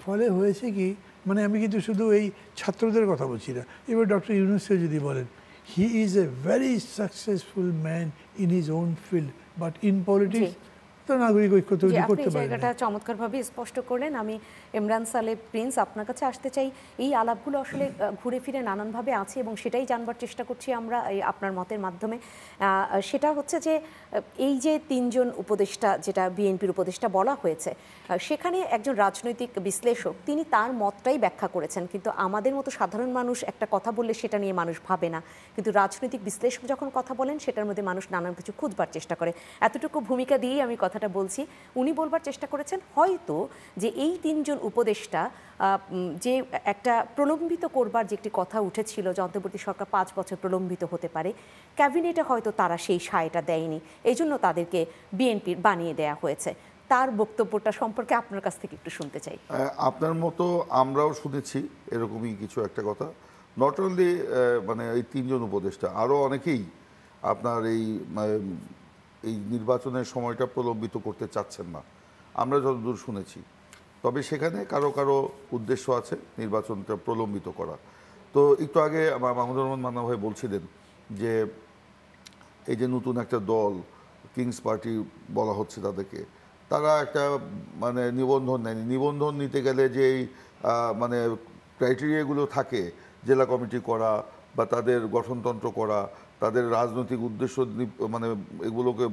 ফলে হয়েছে কি, মানে আমি কিন্তু শুধু এই ছাত্রদের কথা বলছি না, এবার ডক্টর ইউনূসকে যদি বলেন, he is a very successful man in his own field, but in politics তো নাগরিক ঐক্য তৈরি আপনি করতে এই পারে জায়গাটা চমৎকারভাবে স্পষ্ট করলেন। আমি ইমরান সালেহ প্রিন্স আপনার কাছে আসতে চাই। এই আলাপগুলো আসলে ঘুরে ফিরে নানানভাবে আছে এবং সেটাই জানবার চেষ্টা করছি আমরা এই আপনার মতের মাধ্যমে। সেটা হচ্ছে যে এই যে তিনজন উপদেষ্টা, যেটা বিএনপির উপদেষ্টা বলা হয়েছে, সেখানে একজন রাজনৈতিক বিশ্লেষক তিনি তার মতটাই ব্যাখ্যা করেছেন, কিন্তু আমাদের মতো সাধারণ মানুষ একটা কথা বললে সেটা নিয়ে মানুষ ভাবে না, কিন্তু রাজনৈতিক বিশ্লেষক যখন কথা বলেন সেটার মধ্যে মানুষ নানান কিছু খুঁজবার চেষ্টা করে। এতটুকু ভূমিকা দিয়েই আমি কথাটা বলছি। উনি বলবার চেষ্টা করেছেন হয়তো যে এই তিনজন উপদেষ্টা যে একটা প্রলম্বিত করবার যে একটি কথা উঠেছিল যে অন্তর্বর্তী সরকার 5 বছর প্রলম্বিত হতে পারে, ক্যাবিনেটে হয়তো তারা সেই সায়টা দেয়নি, এই জন্য তাদেরকে বিএনপির বানিয়ে দেয়া হয়েছে। তার বক্তব্যটা সম্পর্কে আপনার কাছ থেকে একটু শুনতে চাই। আপনার মতো আমরাও শুনেছি এরকমই কিছু একটা কথা। নট অনলি মানে এই তিনজন উপদেষ্টা, আরও অনেকেই আপনার এই নির্বাচনের সময়টা প্রলম্বিত করতে চাচ্ছেন না, আমরা যতদূর শুনেছি। তবে সেখানে কারো কারো উদ্দেশ্য আছে নির্বাচনটা প্রলম্বিত করা। তো একটু আগে মাহমুদুর রহমান মান্না ভাই বলছিলেন যে এই যে নতুন একটা দল কিংস পার্টি বলা হচ্ছে তাদেরকে, তারা একটা মানে নিবন্ধন নেয়নি। নিবন্ধন নিতে গেলে যেই মানে ক্রাইটেরিয়াগুলো থাকে, জেলা কমিটি করা বা তাদের গঠনতন্ত্র করা, তাদের রাজনৈতিক উদ্দেশ্য মানে এগুলোকে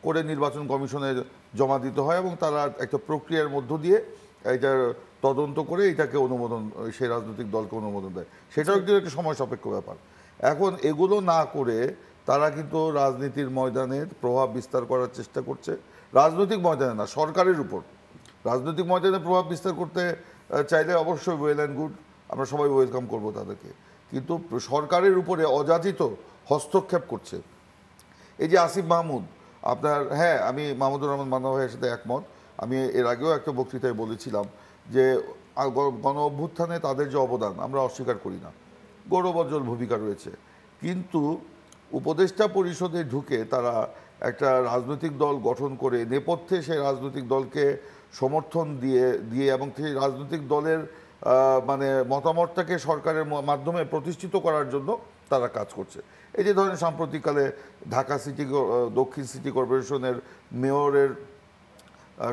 করে নির্বাচন কমিশনে জমা দিতে হয় এবং তারা একটা প্রক্রিয়ার মধ্য দিয়ে এটা তদন্ত করে এটাকে অনুমোদন, সেই রাজনৈতিক দলকে অনুমোদন দেয়। সেটাও একটা সময় সাপেক্ষ ব্যাপার। এখন এগুলো না করে তারা কিন্তু রাজনীতির ময়দানে প্রভাব বিস্তার করার চেষ্টা করছে। রাজনৈতিক ময়দানে না, সরকারের উপর। রাজনৈতিক ময়দানে প্রভাব বিস্তার করতে চাইলে অবশ্যই ওয়েল অ্যান্ড গুড, আমরা সবাই ওয়েলকাম করব তাদেরকে, কিন্তু সরকারের উপরে অযাচিত হস্তক্ষেপ করছে। এই যে আসিফ মাহমুদ আপনার, হ্যাঁ আমি মাহমুদুর রহমান মান্না ভাইয়ের সাথে একমত। আমি এর আগেও একটা বক্তৃতায় বলেছিলাম যে গণ অভ্যুত্থানে তাদের যে অবদান আমরা অস্বীকার করি না, গৌরবোজ্জ্বল ভূমিকা রয়েছে, কিন্তু উপদেষ্টা পরিষদে ঢুকে তারা একটা রাজনৈতিক দল গঠন করে নেপথ্যে সেই রাজনৈতিক দলকে সমর্থন দিয়ে এবং সেই রাজনৈতিক দলের মানে মতামতটাকে সরকারের মাধ্যমে প্রতিষ্ঠিত করার জন্য তারা কাজ করছে। এই যে ধরেন সাম্প্রতিককালে ঢাকা দক্ষিণ সিটি কর্পোরেশনের মেয়রের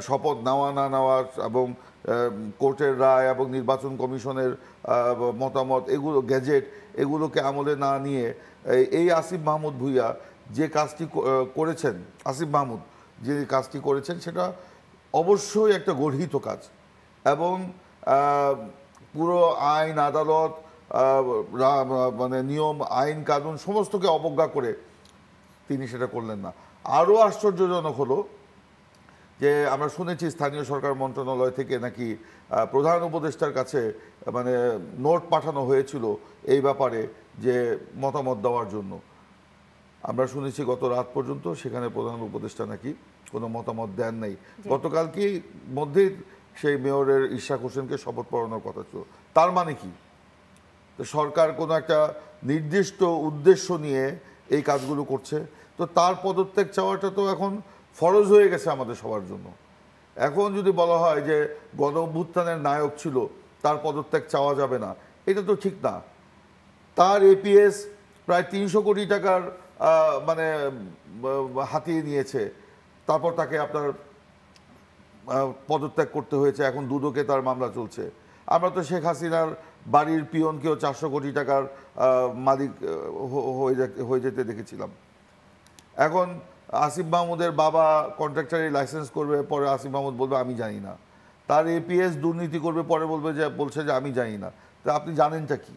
শপথ নেওয়া না নেওয়া এবং কোর্টের রায় এবং নির্বাচন কমিশনের মতামত, এগুলো গ্যাজেট, এগুলোকে আমলে না নিয়ে এই আসিফ মাহমুদ ভূঁইয়া যে কাজটি করেছেন, আসিফ মাহমুদ যে কাজটি করেছেন সেটা অবশ্যই একটা গর্হিত কাজ এবং পুরো আইন আদালত মানে নিয়ম আইন কানুন সমস্তকে অবজ্ঞা করে তিনি সেটা করলেন না। আরও আশ্চর্যজনক হলো যে আমরা শুনেছি স্থানীয় সরকার মন্ত্রণালয় থেকে নাকি প্রধান উপদেষ্টার কাছে মানে নোট পাঠানো হয়েছিল এই ব্যাপারে যে মতামত দেওয়ার জন্য। আমরা শুনেছি গত রাত পর্যন্ত সেখানে প্রধান উপদেষ্টা নাকি কোনো মতামত দেন নাই। গতকালকেই মধ্যেই সেই মেয়রের ইশরাক হোসেনকে শপথ পড়ানোর কথা ছিল। তার মানে কি সরকার কোনো একটা নির্দিষ্ট উদ্দেশ্য নিয়ে এই কাজগুলো করছে, তো তার পদত্যাগ চাওয়াটা তো এখন ফরজ হয়ে গেছে আমাদের সবার জন্য। এখন যদি বলা হয় যে গণ অভ্যুত্থানের নায়ক ছিল তার পদত্যাগ চাওয়া যাবে না, এটা তো ঠিক না। তার এপিএস প্রায় 300 কোটি টাকার মানে হাতিয়ে নিয়েছে, তারপর তাকে আপনার পদত্যাগ করতে হয়েছে, এখন দুদকে তার মামলা চলছে। আমরা তো শেখ হাসিনার বাড়ির পিয়নকেও 400 কোটি টাকার মালিক হয়ে যেতে দেখেছিলাম। এখন আসিফ মাহমুদের বাবা কন্ট্রাক্টরি লাইসেন্স করবে, পরে আসিফ মাহমুদ বলবে আমি জানি না। তার এপিএস দুর্নীতি করবে, পরে বলছে যে আমি জানি না। তা আপনি জানেনটা কি?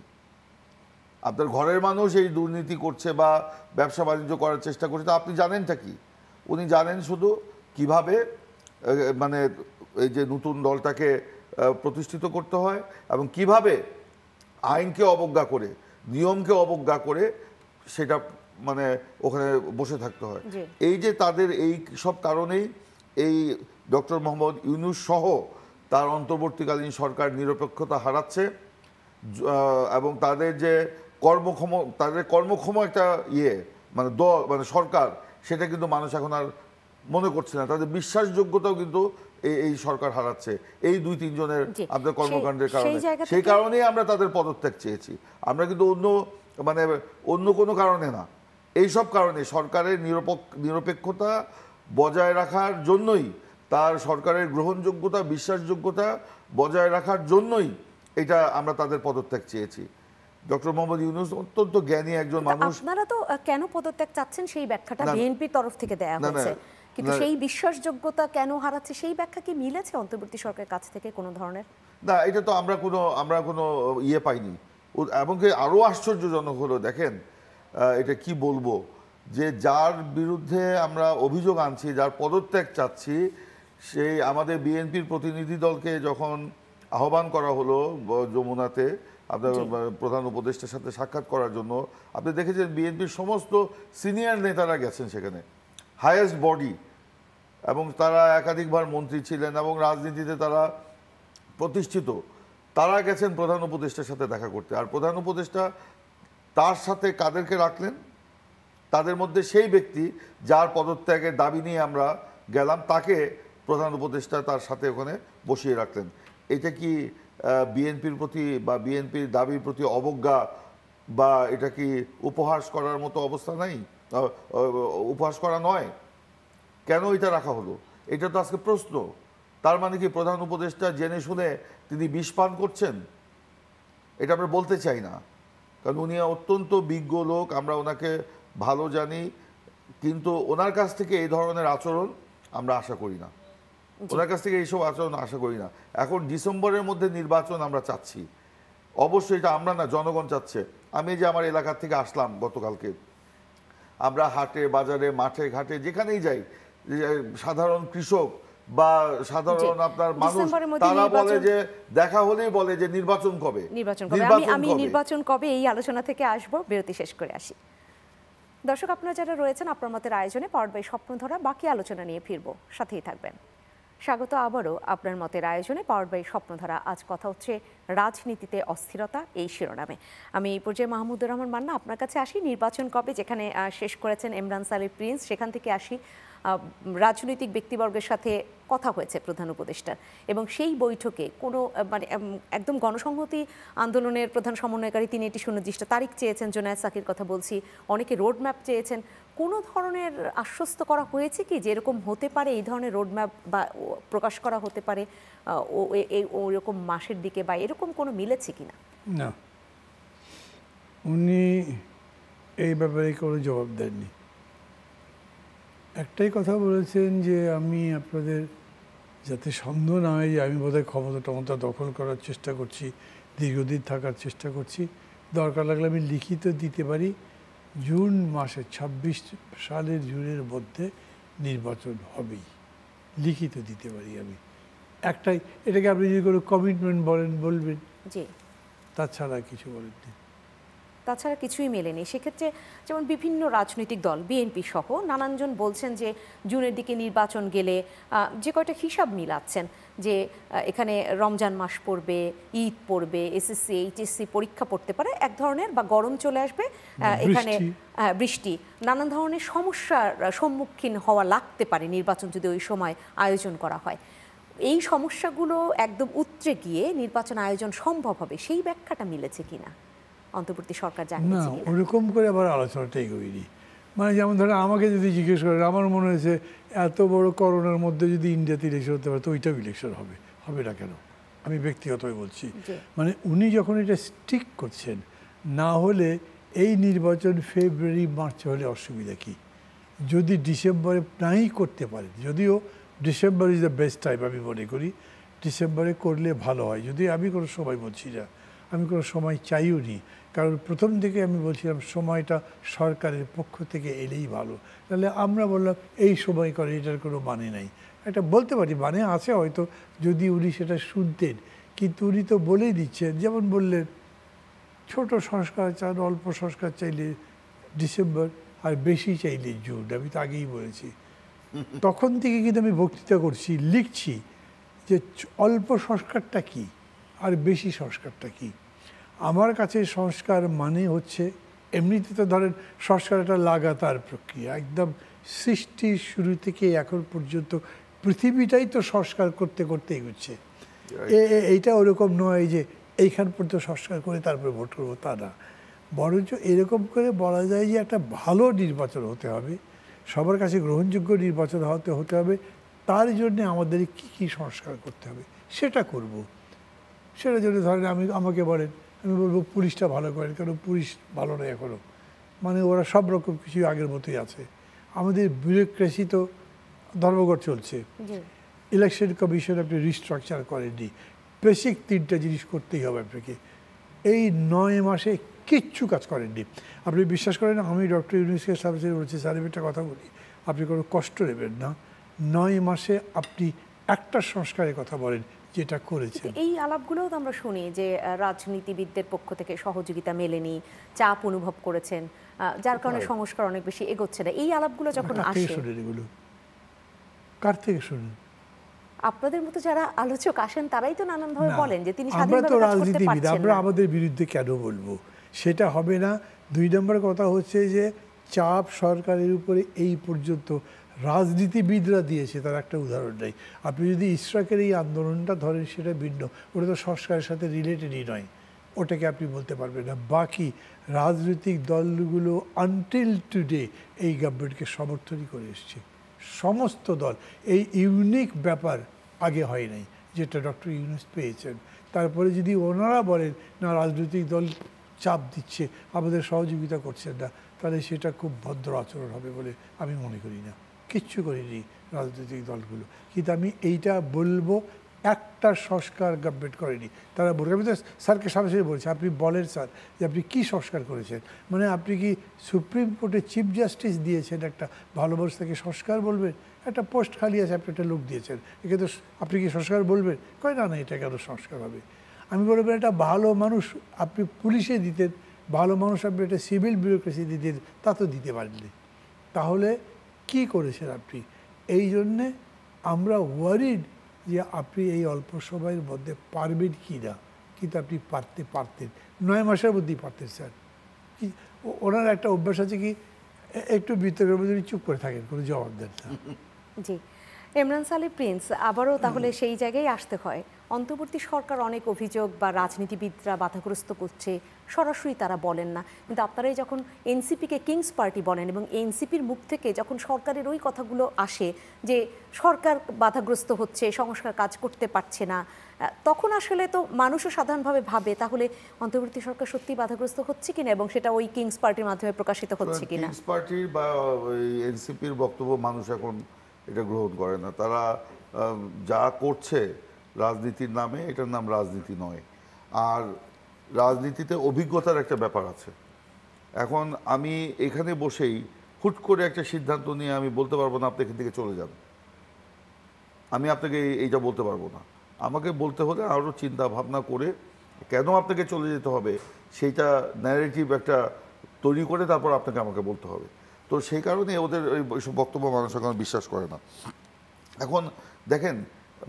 আপনার ঘরের মানুষ এই দুর্নীতি করছে বা ব্যবসা বাণিজ্য করার চেষ্টা করছে, তা আপনি জানেনটা কি? উনি জানেন শুধু কিভাবে মানে এই যে নতুন দলটাকে প্রতিষ্ঠিত করতে হয় এবং কিভাবে আইনকে অবজ্ঞা করে, নিয়মকে অবজ্ঞা করে সেটা মানে ওখানে বসে থাকতে হয়। এই যে তাদের এই সব কারণেই এই ডক্টর মোহাম্মদ ইউনূস সহ তার অন্তর্বর্তীকালীন সরকার নিরপেক্ষতা হারাচ্ছে এবং তাদের যে কর্মক্ষম একটা মানে দল মানে সরকার, সেটা কিন্তু মানুষ এখন আর মনে করছে না। তাদের বিশ্বাসযোগ্যতাও কিন্তু এই সরকার হারাচ্ছে এই 2-3 জনের আপনাদের কর্মকাণ্ডের কারণে। সেই কারণেই আমরা তাদের পদত্যাগ চেয়েছি। আমরা কিন্তু অন্য কোনো কারণে না। এইসব কারণে সরকারের নিরপেক্ষতা বজায় রাখার জন্যই, তার সরকারের গ্রহণযোগ্যতা বিশ্বাসযোগ্যতা বজায় রাখার জন্যই এটা আমরা তাদের পদত্যাগ চেয়েছি। ডক্টর মোহাম্মদ ইউনূস অত্যন্ত জ্ঞানী একজন মানুষ। আপনারা তো কেন পদত্যাগ চাচ্ছেন সেই ব্যাখ্যাটা বিএনপির তরফ থেকে দেয়া হয়েছে, কিন্তু সেই বিশ্বাসযোগ্যতা কেন হারাচ্ছে সেই ব্যাখ্যা কি মিলেছে অন্তর্বর্তী সরকারের কাছ থেকে কোনো ধরনের? না, এটা তো আমরা কোনো ইয়ে পাইনি। এমনকি আরও আশ্চর্যজনক হলো, দেখেন এটা কি বলবো, যে যার বিরুদ্ধে আমরা অভিযোগ আনছি, যার পদত্যাগ চাচ্ছি, সেই আমাদের বিএনপির প্রতিনিধি দলকে যখন আহ্বান করা হলো যমুনাতে আপনার প্রধান উপদেষ্টার সাথে সাক্ষাৎ করার জন্য, আপনি দেখেছেন বিএনপির সমস্ত সিনিয়র নেতারা গেছেন সেখানে, হাইয়েস্ট বডি, এবং তারা একাধিকবার মন্ত্রী ছিলেন এবং রাজনীতিতে তারা প্রতিষ্ঠিত, তারা গেছেন প্রধান উপদেষ্টার সাথে দেখা করতে। আর প্রধান উপদেষ্টা তার সাথে কাদেরকে রাখলেন? তাদের মধ্যে সেই ব্যক্তি যার পদত্যাগের দাবি নিয়ে আমরা গেলাম, তাকে প্রধান উপদেষ্টা তার সাথে ওখানে বসিয়ে রাখলেন। এটা কি বিএনপির প্রতি বা বিএনপির দাবির প্রতি অবজ্ঞা, বা এটা কি উপহাস করার মতো অবস্থা নাই? উপহাস করা নয়? কেন এটা রাখা হলো? এটা তো আজকে প্রশ্ন। তার মানে কি প্রধান উপদেষ্টা জেনে শুনে তিনি বিষ পান করছেন? এটা আমরা বলতে চাই না, কারণ উনি অত্যন্ত বিজ্ঞ লোক, আমরা ওনাকে ভালো জানি, কিন্তু ওনার কাছ থেকে এই ধরনের আচরণ আমরা আশা করি না। ওনার কাছ থেকে এইসব আচরণ আশা করি না। এখন ডিসেম্বরের মধ্যে নির্বাচন আমরা চাচ্ছি, অবশ্যই এটা আমরা না, জনগণ চাচ্ছে। আমি যে আমার এলাকার থেকে আসলাম গতকালকে, আমরা হাটে বাজারে মাঠে ঘাটে যেখানেই যাই, সাধারণ কৃষক বা সাধারণ আপনার মানুষ, তারা বলে যে দেখা হলেই বলে যে নির্বাচন কবে। আমি নির্বাচন কবে এই আলোচনা থেকে আসব, বিরতি শেষ করে আসি। দর্শক, আপনারা যারা রয়েছেন আপনার মতের আয়োজনে পাওয়ার্ড বাই স্বপ্নধারা, বাকি আলোচনা নিয়ে ফিরবো, সাথেই থাকবেন। স্বাগত আবারও আপনার মতের আয়োজনে পাওয়ার্ড বাই স্বপ্নধারা। আজ কথা হচ্ছে রাজনীতিতে অস্থিরতা, এই শিরোনামে। আমি এই পর্যায়ে মাহমুদুর রহমান মান্না আপনার কাছে আসি। নির্বাচন কবে যেখানে শেষ করেছেন ইমরান সালিম প্রিন্স, সেখান থেকে আসি রাজনৈতিক ব্যক্তিবর্গের সাথে কথা হয়েছে প্রধান উপদেষ্টার, এবং সেই বৈঠকে কোনো মানে একদম গণসংহতি আন্দোলনের প্রধান সমন্বয়কারী তিনি একটি সুনির্দিষ্ট তারিখ চেয়েছেন, জোনায়েদ সাকির কথা বলছি, অনেকে রোডম্যাপ চেয়েছেন। কোনো ধরনের আশ্বস্ত করা হয়েছে কি যে এরকম হতে পারে, এই ধরনের রোডম্যাপ বা প্রকাশ করা হতে পারে ওরকম মাসের দিকে, বা এরকম কোনো মিলেছে কিনা? না, উনি এই ব্যাপারে কোনো জবাব দেননি। একটাই কথা বলেছেন যে আমি আপনাদের যাতে সন্দেহ না হয় যে আমি বোধহয় ক্ষমতা দখল করার চেষ্টা করছি, দীর্ঘদিন থাকার চেষ্টা করছি, দরকার লাগলে আমি লিখিত দিতে পারি, জুন মাসে 26 সালের জুনের মধ্যে নির্বাচন হবেই, লিখিত দিতে পারি আমি। একটাই, এটাকে আপনি যদি কোনো কমিটমেন্ট বলবেন, জি, তাছাড়া কিছু বলেননি। তাছাড়া কিছুই মেলেনি। সেক্ষেত্রে যেমন বিভিন্ন রাজনৈতিক দল, বিএনপি সহ নানানজন বলছেন যে জুনের দিকে নির্বাচন গেলে যে কয়টা হিসাব মিলাচ্ছেন যে এখানে রমজান মাস পড়বে, ঈদ পড়বে, এসএসসি এইচএসসি পরীক্ষা পড়তে পারে এক ধরনের, বা গরম চলে আসবে, এখানে বৃষ্টি, নানান ধরনের সমস্যার সম্মুখীন হওয়া লাগতে পারে নির্বাচন যদি ওই সময় আয়োজন করা হয়। এই সমস্যাগুলো একদম উতরে গিয়ে নির্বাচন আয়োজন সম্ভব হবে, সেই ব্যাখ্যাটা মিলেছে কিনা অন্তর্বর্তী সরকার জানিয়েছে? না, ওরকম করে আবার আলোচনাটা এগোয়নি। মানে যেমন ধরো আমাকে যদি জিজ্ঞেস করেন, আমার মনে হয়েছে এত বড় করোনার মধ্যে যদি ইন্ডিয়াতে ইলেকশন হতে পারে তো ওইটাও ইলেকশন হবে না কেন? আমি ব্যক্তিগতভাবে বলছি, মানে উনি যখন এটা স্টিক করছেন, না হলে এই নির্বাচন ফেব্রুয়ারি মার্চে হলে অসুবিধা কি? যদি ডিসেম্বরে নাই করতে পারেন, যদিও December is the best time আমি মনে করি, ডিসেম্বরে করলে ভালো হয়। যদি আমি কোনো সময় বলছি না, আমি কোনো সময় চাইও নি, কারণ প্রথম থেকে আমি বলছিলাম সময়টা সরকারের পক্ষ থেকে এলেই ভালো। তাহলে আমরা বললাম এই সময় করে, এটার কোনো মানে নাই। এটা বলতে পারি মানে আছে হয়তো যদি উনি সেটা শুনতেন, কিন্তু উনি তো বলেই দিচ্ছেন, যেমন বললেন ছোট সংস্কার চান, অল্প সংস্কার চাইলে ডিসেম্বর, আর বেশি চাইলে জুন। আমি তো আগেই বলেছি, তখন থেকে কিন্তু আমি বক্তৃতা করছি, লিখছি যে অল্প সংস্কারটা কি আর বেশি সংস্কারটা কি। আমার কাছে সংস্কার মানে হচ্ছে, এমনিতে তো ধরেন সংস্কার একটা লাগাতার প্রক্রিয়া, একদম সৃষ্টির শুরু থেকে এখন পর্যন্ত পৃথিবীটাই তো সংস্কার করতে করতে এগোচ্ছে। এইটা ওরকম নয় যে এইখান পর্যন্ত সংস্কার করে তারপরে ভোট করবো, তা না। বরঞ্চ এরকম করে বলা যায় যে একটা ভালো নির্বাচন হতে হবে, সবার কাছে গ্রহণযোগ্য নির্বাচন হতে হবে। তার জন্যে আমাদের কি কি সংস্কার করতে হবে সেটা করব। সেটার জন্য ধরেন আমাকে বলেন, আমি বলবো পুলিশটা ভালো করেন, কারণ পুলিশ ভালো নয় এখনও, মানে ওরা সব রকম কিছু আগের মতোই আছে। আমাদের বিউরোক্রেসি তো ধর্মঘট চলছে, ইলেকশন কমিশন আপনি রিস্ট্রাকচার করেননি। বেসিক 3টা জিনিস করতেই হবে আপনাকে। এই 9 মাসে কিচ্ছু কাজ করেননি। আপনি বিশ্বাস করেন, আমি ডক্টর ইউনূসকে সামনে বলছি, স্যার আমি একটা কথা বলি, আপনি কোনো কষ্ট নেবেন না, 9 মাসে আপনি একটা সংস্কারের কথা বলেন যেটা করেছেন। এই আলাপগুলোও তো আমরা শুনি যে রাজনীতিবিদদের পক্ষ থেকে সহযোগিতা মেলেনি, চাপ অনুভব করেছেন, যার কারণে সংস্কার অনেক বেশি এগোচ্ছে না। এই আলাপগুলো যখন আসে, এগুলো কার থেকে শুনুন? আপনাদের মতো যারা আলোচক আসেন তারাই তো নানানভাবে বলেন যে তিনি আমরা তো স্বাধীনভাবে কাজ করতে রাজনীতিবিদ, পারছেন আমরা না। আমাদের বিরুদ্ধে কেন বলবো? সেটা হবে না। 2 নম্বর কথা হচ্ছে যে চাপ সরকারের উপরে এই পর্যন্ত রাজনীতিবিদরা দিয়েছে, তার একটা উদাহরণ নেই। আপনি যদি ইসরাকের এই আন্দোলনটা ধরেন, সেটা ভিন্ন, ওটা তো সংস্কারের সাথে রিলেটেডই নয়, ওটাকে আপনি বলতে পারবেন না। বাকি রাজনৈতিক দলগুলো আনটিল টুডে এই গভর্নমেন্টকে সমর্থনই করে এসছে, সমস্ত দল। এই ইউনিক ব্যাপার আগে হয় নাই যেটা ডক্টর ইউনূস পেয়েছেন। তারপরে যদি ওনারা বলেন না রাজনৈতিক দল চাপ দিচ্ছে, আমাদের সহযোগিতা করছেন না, তাহলে সেটা খুব ভদ্র আচরণ হবে বলে আমি মনে করি না। কিচ্ছু করিনি রাজনৈতিক দলগুলো। কিন্তু আমি এইটা বলবো, একটা সংস্কার গভর্নমেন্ট করেনি। তারা বলবে, আমি তো স্যারকে সামনে বলছি, আপনি বলেন স্যার যে আপনি কী সংস্কার করেছেন। মানে আপনি কি সুপ্রিম কোর্টে চিফ জাস্টিস দিয়েছেন, একটা ভালো মানুষ থেকে সংস্কার বলবেন? একটা পোস্ট খালি আছে, আপনি একটা লোক দিয়েছেন, একে তো আপনি কি সংস্কার বলবেন? কয় না, না এটা কেন সংস্কার হবে? আমি বলবেন একটা ভালো মানুষ আপনি পুলিশে দিতেন, ভালো মানুষ আপনি একটা সিভিল বিউরোক্রেসি দিতেন, তা তো দিতে পারলেন। তাহলে কি করেছেন আপনি? এই জন্যে আমরা ওয়ারিড যে আপনি এই অল্প সময়ের মধ্যে পারবেন কি না, কিন্তু আপনি পারতেন 9 মাসের মধ্যেই পারতেন স্যার। কি ওনার একটা অভ্যাস আছে কি, একটু বিতর্কের মধ্যে চুপ করে থাকেন, কোনো জবাব দেন না। জি, ইমরান সালেহ প্রিন্স, আবারও তাহলে সেই জায়গায় আসতে হয়। অন্তর্বর্তী সরকার অনেক অভিযোগ বা রাজনীতিবিদরা বাধাগ্রস্ত করছে, সরাসরি তারা বলেন না, কিন্তু আপনারাই যখন এনসিপিকে কিংস পার্টি বলেন এবং এনসিপির মুখ থেকে যখন সরকারের ওই কথাগুলো আসে যে সরকার বাধাগ্রস্ত হচ্ছে, সংস্কার কাজ করতে পারছে না, তখন আসলে তো মানুষও সাধারণভাবে ভাবে তাহলে অন্তর্বর্তী সরকার সত্যি বাধাগ্রস্ত হচ্ছে কিনা, এবং সেটা ওই কিংস পার্টির মাধ্যমে প্রকাশিত হচ্ছে কিনা। কিংস পার্টির বা এনসিপির বক্তব্য মানুষ এখন এটা গ্রহণ করে না। তারা যা করছে রাজনীতির নামে, এটার নাম রাজনীতি নয়। আর রাজনীতিতে অভিজ্ঞতার একটা ব্যাপার আছে। এখন আমি এখানে বসেই হুট করে একটা সিদ্ধান্ত নিয়ে আমি বলতে পারবো না আপনি এখান থেকে চলে যান, আমি আপনাকে এইটা বলতে পারবো না। আমাকে বলতে হলে আরও চিন্তা ভাবনা করে কেন আপনাকে চলে যেতে হবে সেইটা ন্যারেটিভ একটা তৈরি করে তারপর আপনাকে আমাকে বলতে হবে। তো সেই কারণে ওদের ওইসব বক্তব্য মানুষ এখন বিশ্বাস করে না। এখন দেখেন,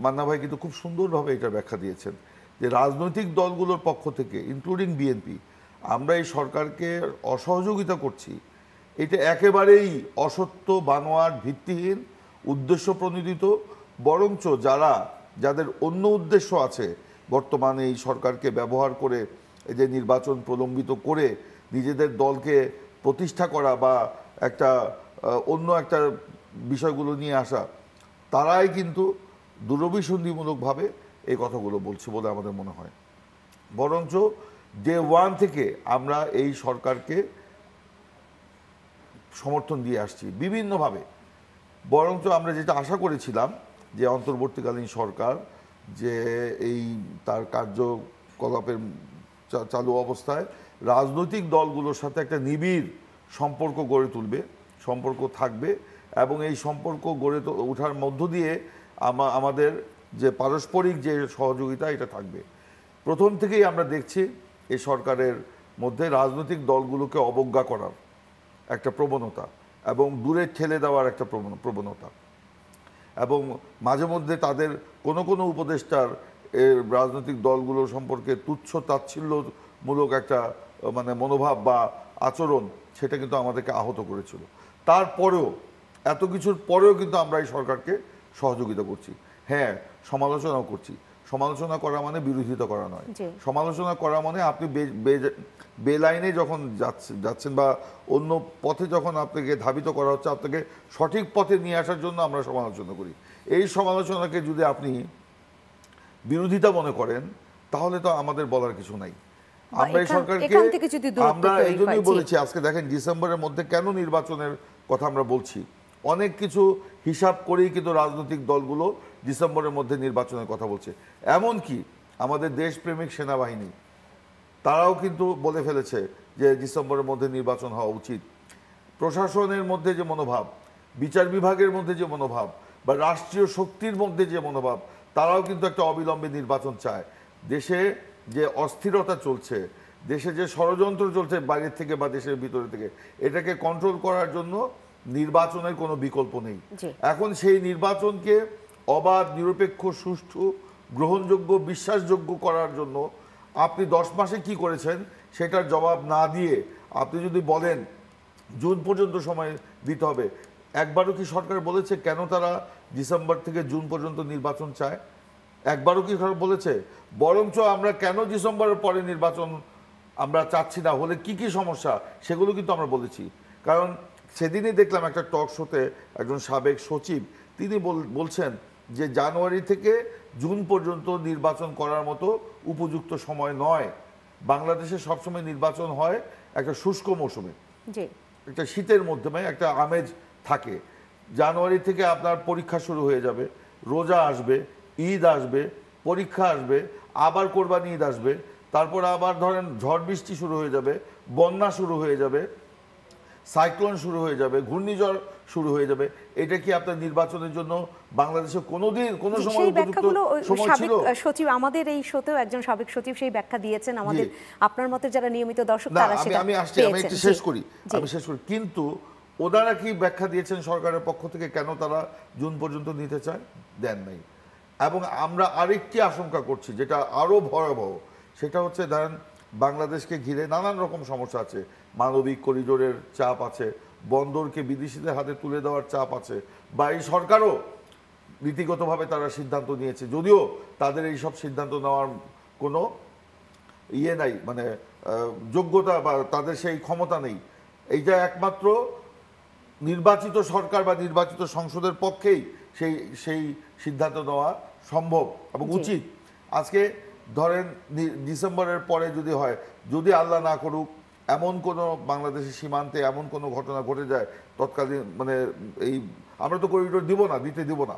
মান্না ভাই কিন্তু খুব সুন্দরভাবে এটা ব্যাখ্যা দিয়েছেন যে রাজনৈতিক দলগুলোর পক্ষ থেকে, ইনক্লুডিং বিএনপি, আমরা এই সরকারকে অসহযোগিতা করছি, এটা একেবারেই অসত্য, বানোয়াট, ভিত্তিহীন, উদ্দেশ্য প্রণোদিত। বরঞ্চ যাদের অন্য উদ্দেশ্য আছে, বর্তমানে এই সরকারকে ব্যবহার করে এই যে নির্বাচন প্রলম্বিত করে নিজেদের দলকে প্রতিষ্ঠা করা বা একটা অন্য একটা বিষয়গুলো নিয়ে আসা, তারাই কিন্তু দুরভিসন্ধিমূলকভাবে এই কথাগুলো বলছে বলে আমাদের মনে হয়। বরঞ্চ ডে ওয়ান থেকে আমরা এই সরকারকে সমর্থন দিয়ে আসছি বিভিন্নভাবে। বরঞ্চ আমরা যেটা আশা করেছিলাম যে অন্তর্বর্তীকালীন সরকার যে এই তার কার্যকলাপের চালু অবস্থায় রাজনৈতিক দলগুলোর সাথে একটা নিবিড় সম্পর্ক গড়ে তুলবে, সম্পর্ক থাকবে, এবং এই সম্পর্ক গড়ে ওঠার মধ্য দিয়ে আমাদের যে পারস্পরিক যে সহযোগিতা, এটা থাকবে। প্রথম থেকেই আমরা দেখছি এই সরকারের মধ্যে রাজনৈতিক দলগুলোকে অবজ্ঞা করার একটা প্রবণতা এবং দূরে ঠেলে দেওয়ার একটা প্রবণতা, এবং মাঝে মধ্যে তাদের কোনো উপদেষ্টার রাজনৈতিক দলগুলো সম্পর্কে তুচ্ছ তাচ্ছিল্যমূলক একটা মানে মনোভাব বা আচরণ, সেটা কিন্তু আমাদেরকে আহত করেছিল। তারপরেও, এত কিছুর পরেও কিন্তু আমরা এই সরকারকে সহযোগিতা করছি। হ্যাঁ, সমালোচনাও করছি। সমালোচনা করা মানে বিরোধিতা করা নয়। সমালোচনা করা মানে আপনি বেলাইনে যখন যাচ্ছেন বা অন্য পথে যখন আপনাকে ধাবিত করা হচ্ছে, আপনাকে সঠিক পথে নিয়ে আসার জন্য আমরা সমালোচনা করি। এই সমালোচনাকে যদি আপনি বিরোধিতা মনে করেন তাহলে তো আমাদের বলার কিছু নাই। আমরা এই সরকারকে আমরা এই জন্যই বলেছি, আজকে দেখেন ডিসেম্বরের মধ্যে কেন নির্বাচনের কথা আমরা বলছি, অনেক কিছু হিসাব করেই কিন্তু রাজনৈতিক দলগুলো ডিসেম্বরের মধ্যে নির্বাচনের কথা বলছে। এমনকি আমাদের দেশপ্রেমিক সেনাবাহিনী তারাও কিন্তু বলে ফেলেছে যে ডিসেম্বরের মধ্যে নির্বাচন হওয়া উচিত। প্রশাসনের মধ্যে যে মনোভাব, বিচার বিভাগের মধ্যে যে মনোভাব, বা রাষ্ট্রীয় শক্তির মধ্যে যে মনোভাব, তারাও কিন্তু একটা অবিলম্বে নির্বাচন চায়। দেশে যে অস্থিরতা চলছে, দেশে যে ষড়যন্ত্র চলছে বাইরের থেকে বা দেশের ভিতরে থেকে, এটাকে কন্ট্রোল করার জন্য নির্বাচনের কোনো বিকল্প নেই। এখন সেই নির্বাচনকে অবাধ, নিরপেক্ষ, সুষ্ঠু, গ্রহণযোগ্য, বিশ্বাসযোগ্য করার জন্য আপনি 10 মাসে কি করেছেন সেটার জবাব না দিয়ে আপনি যদি বলেন জুন পর্যন্ত সময় দিতে হবে, একবারও কি সরকার বলেছে কেন তারা ডিসেম্বর থেকে জুন পর্যন্ত নির্বাচন চায়? একবারও কি সরকার বলেছে? বরঞ্চ আমরা কেন ডিসেম্বরের পরে নির্বাচন আমরা চাচ্ছি না, হলে কি কি সমস্যা, সেগুলো কিন্তু আমরা বলেছি। কারণ সেদিনই দেখলাম একটা টক শোতে একজন সাবেক সচিব তিনি বলছেন যে জানুয়ারি থেকে জুন পর্যন্ত নির্বাচন করার মতো উপযুক্ত সময় নয়। বাংলাদেশে সবসময় নির্বাচন হয় একটা শুষ্ক মৌসুমে, একটা শীতের মধ্যে একটা আমেজ থাকে। জানুয়ারি থেকে আপনার পরীক্ষা শুরু হয়ে যাবে, রোজা আসবে, ঈদ আসবে, পরীক্ষা আসবে, আবার কোরবানি ঈদ আসবে, তারপর আবার ধরেন ঝড় বৃষ্টি শুরু হয়ে যাবে, বন্যা শুরু হয়ে যাবে, সাইক্লোন শুরু হয়ে যাবে, ঘূর্ণিঝড় শুরু হয়ে যাবে। এটা কি আপনার নির্বাচনের জন্য বাংলাদেশে কোনোদিন কোনো সময় উপযুক্ত সময় ছিল? সচিব আমাদের এই শোতেও একজন সাবেক সচিব সেই ব্যাখ্যা দিয়েছেন আমাদের, আপনার মতে যারা নিয়মিত দর্শক তারা সেটা আমি একটু শেষ করি। কিন্তু ওনারা কি ব্যাখ্যা দিয়েছেন সরকারের পক্ষ থেকে কেন তারা জুন পর্যন্ত নিতে চায়? দেন নাই। এবং আমরা আরেকটি আশঙ্কা করছি যেটা আরো ভয়াবহ, সেটা হচ্ছে ধরেন বাংলাদেশকে ঘিরে নানান রকম সমস্যা আছে, মানবিক করিডোরের চাপ আছে, বন্দরকে বিদেশিদের হাতে তুলে দেওয়ার চাপ আছে, বা এই সরকারও নীতিগতভাবে তারা সিদ্ধান্ত নিয়েছে, যদিও তাদের এই সব সিদ্ধান্ত নেওয়ার কোনো ইয়ে নাই, মানে যোগ্যতা বা তাদের সেই ক্ষমতা নেই। এইটা একমাত্র নির্বাচিত সরকার বা নির্বাচিত সংসদের পক্ষেই সেই সিদ্ধান্ত নেওয়া সম্ভব এবং উচিত। আজকে ধরেন ডিসেম্বরের পরে যদি হয়, যদি আল্লাহ না করুক এমন কোনো বাংলাদেশের সীমান্তে এমন কোনো ঘটনা ঘটে যায় তৎকালীন, মানে এই আমরা তো করিডোর দিব না, দিতে দিব না,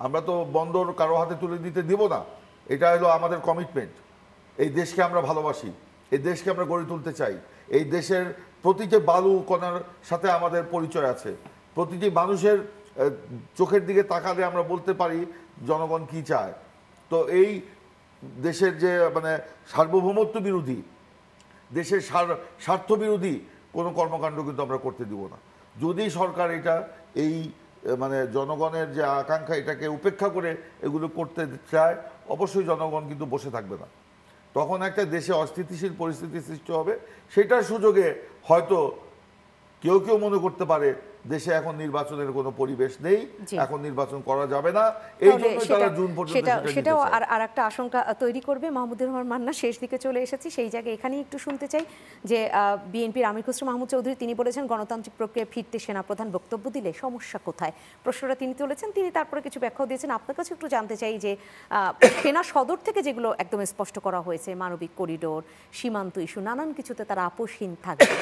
আমরা তো বন্দর কারো হাতে তুলে দিতে দিব না। এটা হলো আমাদের কমিটমেন্ট। এই দেশকে আমরা ভালোবাসি, এই দেশকে আমরা গড়ে তুলতে চাই, এই দেশের প্রতিটি বালু কণার সাথে আমাদের পরিচয় আছে। প্রতিটি মানুষের চোখের দিকে তাকালে আমরা বলতে পারি জনগণ কি চায়। তো এই দেশের যে মানে সার্বভৌমত্ব বিরোধী, দেশের স্বার্থ বিরোধী কোনো কর্মকাণ্ড কিন্তু আমরা করতে দিব না। যদি সরকার এটা এই মানে জনগণের যে আকাঙ্ক্ষা এটাকে উপেক্ষা করে এগুলো করতে চায়, অবশ্যই জনগণ কিন্তু বসে থাকবে না। তখন একটা দেশে অস্থিতিশীল পরিস্থিতি সৃষ্টি হবে। সেটার সুযোগে হয়তো কেউ কেউ মনে করতে পারে দেশে এখন নির্বাচনের কোনো পরিবেশ নেই, এখন নির্বাচন করা যাবে না, এই জন্য তারা জুন পর্যন্ত সেটাও আর একটা আশঙ্কা তৈরি করবে। মাহমুদুর রহমান মান্না, শেষ দিকে চলে এসেছি, সেই জায়গায় এখানেই একটু শুনতে চাই যে বিএনপির আমির খসরু মাহমুদ চৌধুরী তিনি বলেছেন গণতান্ত্রিক প্রক্রিয়া ফিরতে সেনাপ্রধান বক্তব্য দিলে সমস্যা কোথায়, প্রশ্নটা তিনি তুলেছেন। তিনি তারপরে কিছু ব্যাখ্যাও দিয়েছেন। আপনার কাছে একটু জানতে চাই যে সেনা সদর থেকে যেগুলো একদম স্পষ্ট করা হয়েছে, মানবিক করিডোর, সীমান্ত ইস্যু, নানান কিছুতে তারা আপোষহীন থাকবে,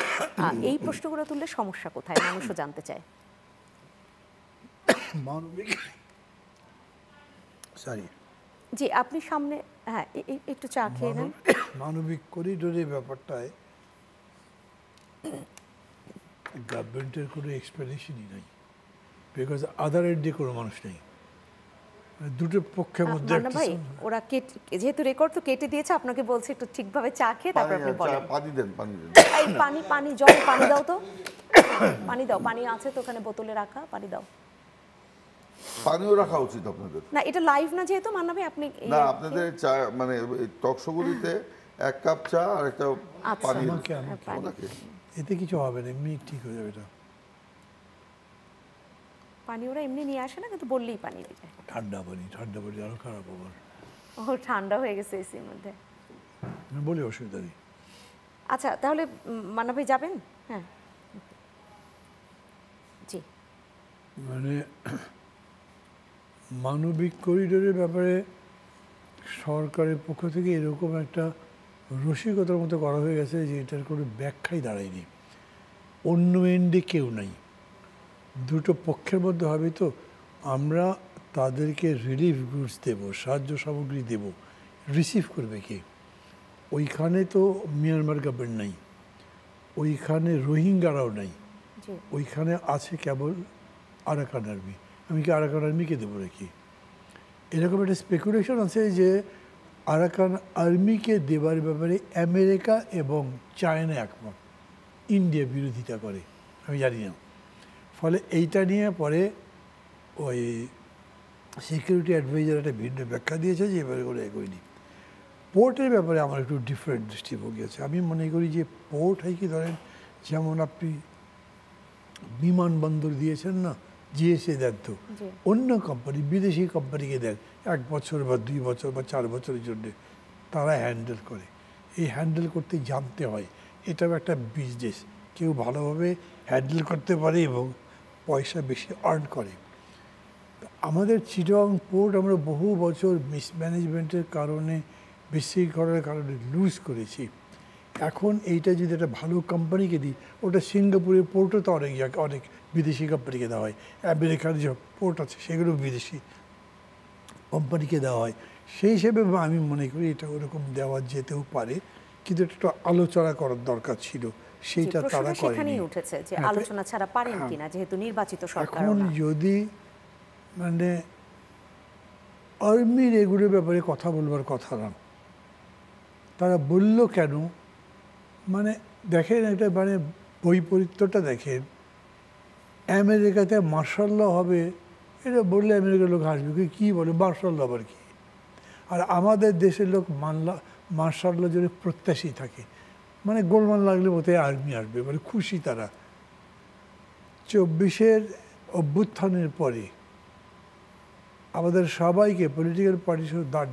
এই প্রশ্নগুলো তুললে সমস্যা কোথায় মানুষও জানতে চায়। মানবিক জি আপনি সামনে, হ্যাঁ একটু চা খেয়ে নেন। মানবিক করিডোরের ব্যাপারটায় গভর্নমেন্টের কোনো এক্সপ্লেনেশনই নাই, বিকজ আদার এন্ডে কোনো মানুষ নেই, দুটো পক্ষের মধ্যে। ভাই ওরা যেহেতু রেকর্ড তো কেটে দিয়েছে, আপনাকে বলছে একটু ঠিকভাবে চা খেয়ে তারপর আপনি বলেন। পানি দেন, পানি দেন। এই পানি জল পানি দাও তো, পানি দাও, পানি আছে তো ওখানে বোতলে রাখা, পানি দাও। পানিও রাখা উচিত আপনাদের। না এটা লাইভ না যেহেতু মান্না ভাই, আপনি না আপনাদের চা মানে টক শোগুলিতে 1 কাপ চা আর একটা পানি, এতে কিছু হবে না, এমনি ঠিক হয়ে যাবে। এটা পানি ওরা এমনি নিয়ে আসে না, কিন্তু বললেই পানি দিবে। ঠান্ডা পানি আরো খারাপ আবার। ও ঠান্ডা হয়ে গেছে এসির মধ্যে, বলি অসুবিধা নেই। আচ্ছা, তাহলে মান্না ভাই যাবেন? হ্যাঁ, জি। মানে মানবিক করিডোরের ব্যাপারে সরকারের পক্ষ থেকে এরকম একটা রসিকতার মতো করা হয়ে গেছে যে এটার কোনো ব্যাখ্যাই দাঁড়ায়নি। অন্য এন্ডে কেউ নাই, দুটো পক্ষের মধ্যে হবে। তো আমরা তাদেরকে রিলিফ গুডস দেব, সাহায্য সামগ্রী দেব, রিসিভ করবে কে? ওইখানে তো মিয়ানমার গভর্নমেন্ট নাই, ওইখানে রোহিঙ্গারাও নাই, ওইখানে আছে কেবল আরাকান আর্মি। আমি কি আরাকান আর্মিকে দেবো নাকি? এরকম একটা স্পেকুলেশন আছে যে আরাকান আর্মিকে দেবার ব্যাপারে আমেরিকা এবং চায়না একমত, ইন্ডিয়া বিরোধিতা করে, আমি জানি না। ফলে এইটা নিয়ে পরে ওই সিকিউরিটি অ্যাডভাইজার একটা ভিন্ন ব্যাখ্যা দিয়েছে যে এবারে করে এগোয়নি। পোর্টের ব্যাপারে আমার একটু ডিফারেন্ট দৃষ্টিভঙ্গি আছে। আমি মনে করি যে পোর্ট হয় কি, ধরেন যেমন আপনি বিমানবন্দর দিয়েছেন না, জিএসএ দেন, তো অন্য কোম্পানি, বিদেশি কোম্পানিকে দেন 1 বছর বা 2 বছর বা 4 বছরের জন্যে, তারা হ্যান্ডেল করে। এই হ্যান্ডেল করতে জানতে হয়, এটাও একটা বিজনেস। কেউ ভালোভাবে হ্যান্ডেল করতে পারে এবং পয়সা বেশি আর্ন করে। আমাদের চিটাগং পোর্ট আমরা বহু বছর মিসম্যানেজমেন্টের কারণে, বিশৃঙ্খলার কারণে লুজ করেছি। এখন এইটা যদি একটা ভালো কোম্পানিকে দিই, ওটা সিঙ্গাপুরের পোর্টও তো অনেক বিদেশি কোম্পানিকে দেওয়া হয়, আমেরিকার যে পোর্ট আছে সেগুলো বিদেশি কোম্পানিকে দেওয়া হয়। সেই হিসেবে আমি মনে করি এটা ওরকম দেওয়া যেতেও পারে, কিন্তু একটু আলোচনা করার দরকার ছিল, সেইটা তারা করেনি। উঠেছে যে আলোচনা ছাড়া পারেন কিনা, যেহেতু নির্বাচিত সরকার। এখন যদি মানে আর্মির এগুলোর ব্যাপারে কথা বলবার কথা না, তারা বলল কেন? মানে দেখেন, একটা মানে বৈপরীত্যটা দেখেন। আমেরিকাতে মার্শাল ল হবে, এটা বললে আমেরিকার লোক হাসবে, কী বলে মার্শাল ল আবার কি? আর আমাদের দেশের লোক মার্শাল ল জন্য প্রত্যাশী থাকে, মানে গোলমাল লাগলে বোধহয় আর্মি আসবে, মানে খুশি তারা। 24-এর অভ্যুত্থানের পরে আমাদের সবাইকে পলিটিক্যাল পার্টি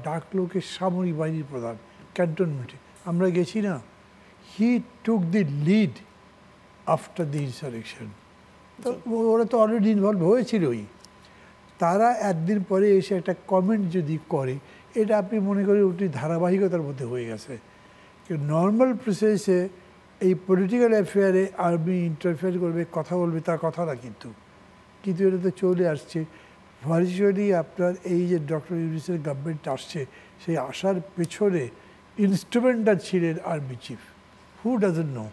ডাকলো কে সামরিক বাহিনীর প্রধান ক্যান্টনমেন্টে, আমরা গেছি না। He took the lead after the insurrection. তো ওরা তো অলরেডি ইনভলভ হয়েছিলই। তারা একদিন পরে এসে একটা কমেন্ট যদি করে, এটা আপনি মনে করেন ওটি ধারাবাহিকতার মধ্যে হয়ে গেছে। নর্মাল প্রসেসে এই পলিটিক্যাল অ্যাফেয়ারে আর্মি ইন্টারফেয়ার করবে, কথা বলবে, তার কথা না, কিন্তু এটা তো চলে আসছে। ভার্চুয়ালি আপনার এই যে ডক্টর ইউনূসের গভর্নমেন্ট আসছে, সেই আসার পেছনে ইনস্ট্রুমেন্টাল ছিলেন army chief. Who doesn't know?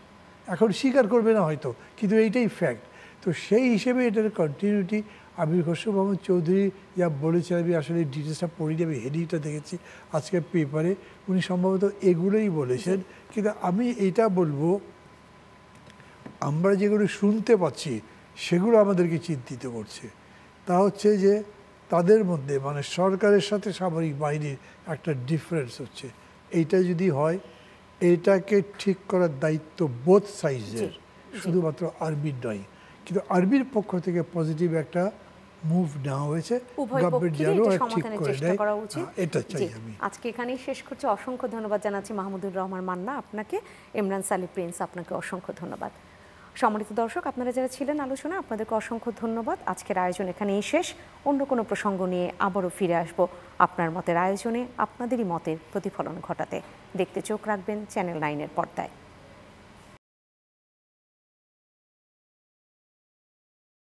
এখন স্বীকার করবে না হয়তো, কিন্তু এইটাই ফ্যাক্ট। তো সেই হিসেবে এটার কন্টিনিউটি। আমির খসরু মোহাম্মদ চৌধুরী যা বলেছেন, আমি আসলে ডিটেলসটা পড়িনি, আমি হেডিংটা দেখেছি আজকের পেপারে, উনি সম্ভবত এগুলোই বলেছেন। কিন্তু আমি এইটা বলবো, আমরা যেগুলো শুনতে পাচ্ছি সেগুলো আমাদেরকে চিন্তিত করছে। তা হচ্ছে যে তাদের মধ্যে মানে সরকারের সাথে সামরিক বাহিনীর একটা ডিফারেন্স হচ্ছে। এইটা যদি হয়, এটাকে ঠিক করার দায়িত্ব বোথ সাইডের, শুধুমাত্র আর্মির নয়। কিন্তু আর্মির পক্ষ থেকে পজিটিভ একটা মুভ নেওয়া হয়েছে, গভর্নমেন্ট যেন ঠিক করে দেয়, এটা চাই আমি। আজকে এখানেই শেষ করছি। অসংখ্য ধন্যবাদ জানাচ্ছি মাহমুদুর রহমান মান্না আপনাকে, ইমরান সালি প্রিন্স আপনাকে অসংখ্য ধন্যবাদ। সম্মানিত দর্শক, আপনারা যারা ছিলেন আলোচনা, আপনাদেরকে অসংখ্য ধন্যবাদ। আজকের আয়োজন এখানেই শেষ। অন্য কোনো প্রসঙ্গ নিয়ে আবারও ফিরে আসব আপনার মতের আয়োজনে, আপনাদেরই মতের প্রতিফলন ঘটাতে। দেখতে চোখ রাখবেন চ্যানেল 9-এর পর্দায়।